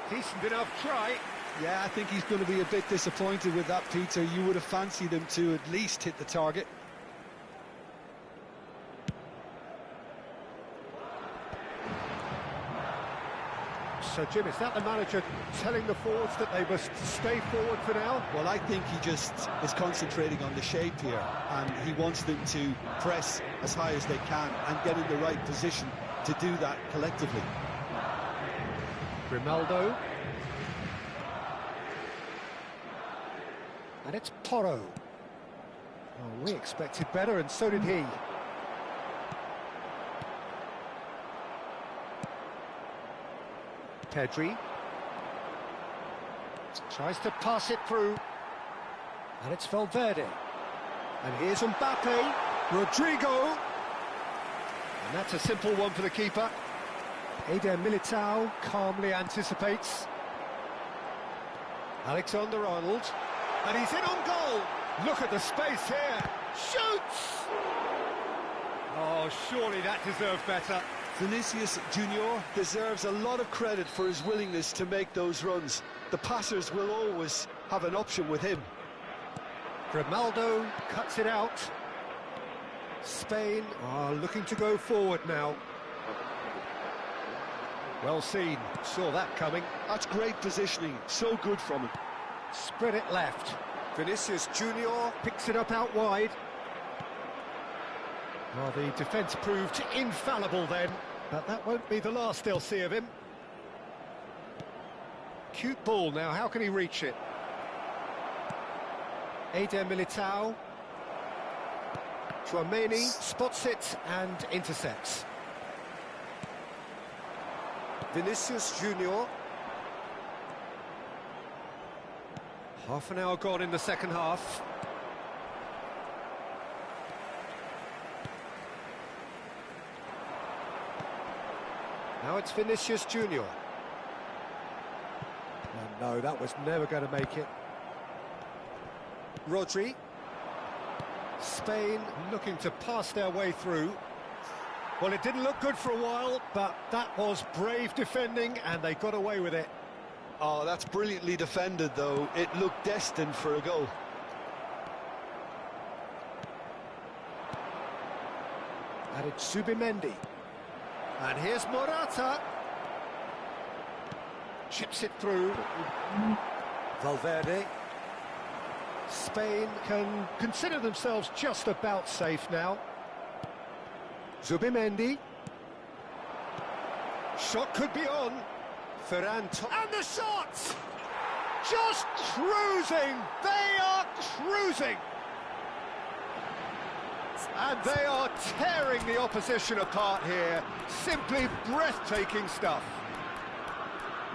Decent enough try. Yeah, I think he's going to be a bit disappointed with that, Peter. You would have fancied him to at least hit the target. So, Jim, is that the manager telling the forwards that they must stay forward for now? Well, I think he just is concentrating on the shape here, and he wants them to press as high as they can and get in the right position to do that collectively. Grimaldo. And it's Porro. Oh, we expected better, and so did he. Pedri. Tries to pass it through. And it's Valverde. And here's Mbappe. Rodrigo. And that's a simple one for the keeper. Eder Militao calmly anticipates. Alexander-Arnold. And he's in on goal. Look at the space here. Shoots! Oh, surely that deserved better. Vinicius Junior deserves a lot of credit for his willingness to make those runs. The passers will always have an option with him. Grimaldo cuts it out. Spain are looking to go forward now. Well seen, saw that coming. That's great positioning, so good from him. Spread it left. Vinicius Junior picks it up out wide. Well, the defence proved infallible then, but that won't be the last they'll see of him. Cute ball now, how can he reach it? Eder Militao. Chouameni spots it and intercepts. Vinicius Junior. Half an hour gone in the second half. Now it's Vinicius Junior. Oh, no, that was never going to make it. Rodri. Spain looking to pass their way through. Well, it didn't look good for a while, but that was brave defending, and they got away with it. Oh, that's brilliantly defended, though. It looked destined for a goal. And it's Zubimendi. And here's Morata. Chips it through. Valverde. Spain can consider themselves just about safe now. Zubimendi. Shot could be on. Ferran. And the shot! Just cruising! They are cruising! And they are tearing the opposition apart here. Simply breathtaking stuff.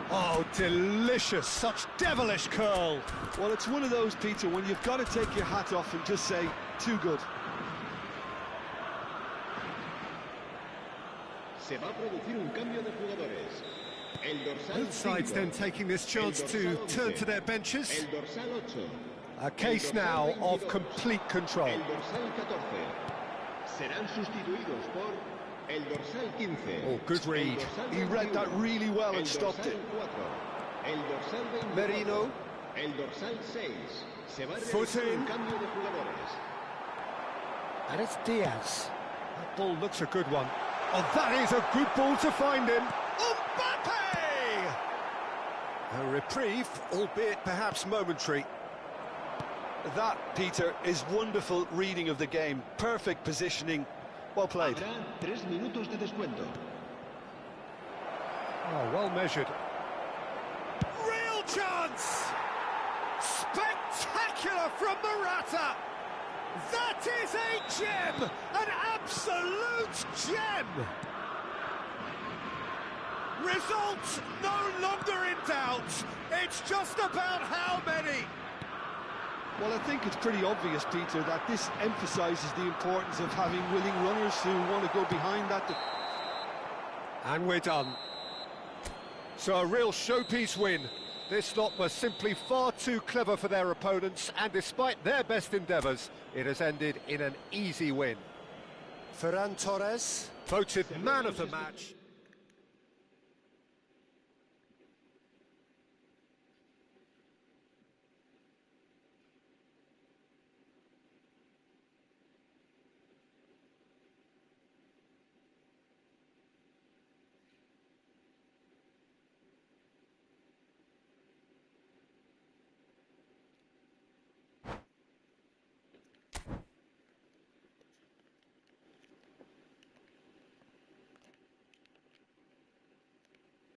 Oh, delicious, such devilish curl. Well, it's one of those, Peter, when you've got to take your hat off and just say, too good. Se va a producir un cambio de jugadores. El dorsal Both sides 5. then taking this chance to turn to their benches. El dorsal 8. A case now of complete control. El dorsal 14. Serán sustituidos por el dorsal 15. Oh, good read. He read that really well and stopped it. El dorsal 24. Merino. El dorsal 6. Se va a Foot realizar in. un cambio de jugadores. And it's Diaz. That ball looks a good one. Oh, that is a good ball to find him. Mbappe! A reprieve, albeit perhaps momentary. That, Peter, is wonderful reading of the game. Perfect positioning. Well played. Habrá 3 minutos de descuento. Oh, well measured. Real chance! Spectacular from Morata! That is a gem! An absolute gem! Results no longer in doubt. It's just about how many. Well, I think it's pretty obvious, Peter, that this emphasises the importance of having willing runners who want to go behind that. And we're done. So a real showpiece win. This lot were simply far too clever for their opponents, and despite their best endeavours, it has ended in an easy win. Ferran Torres, voted man of the match.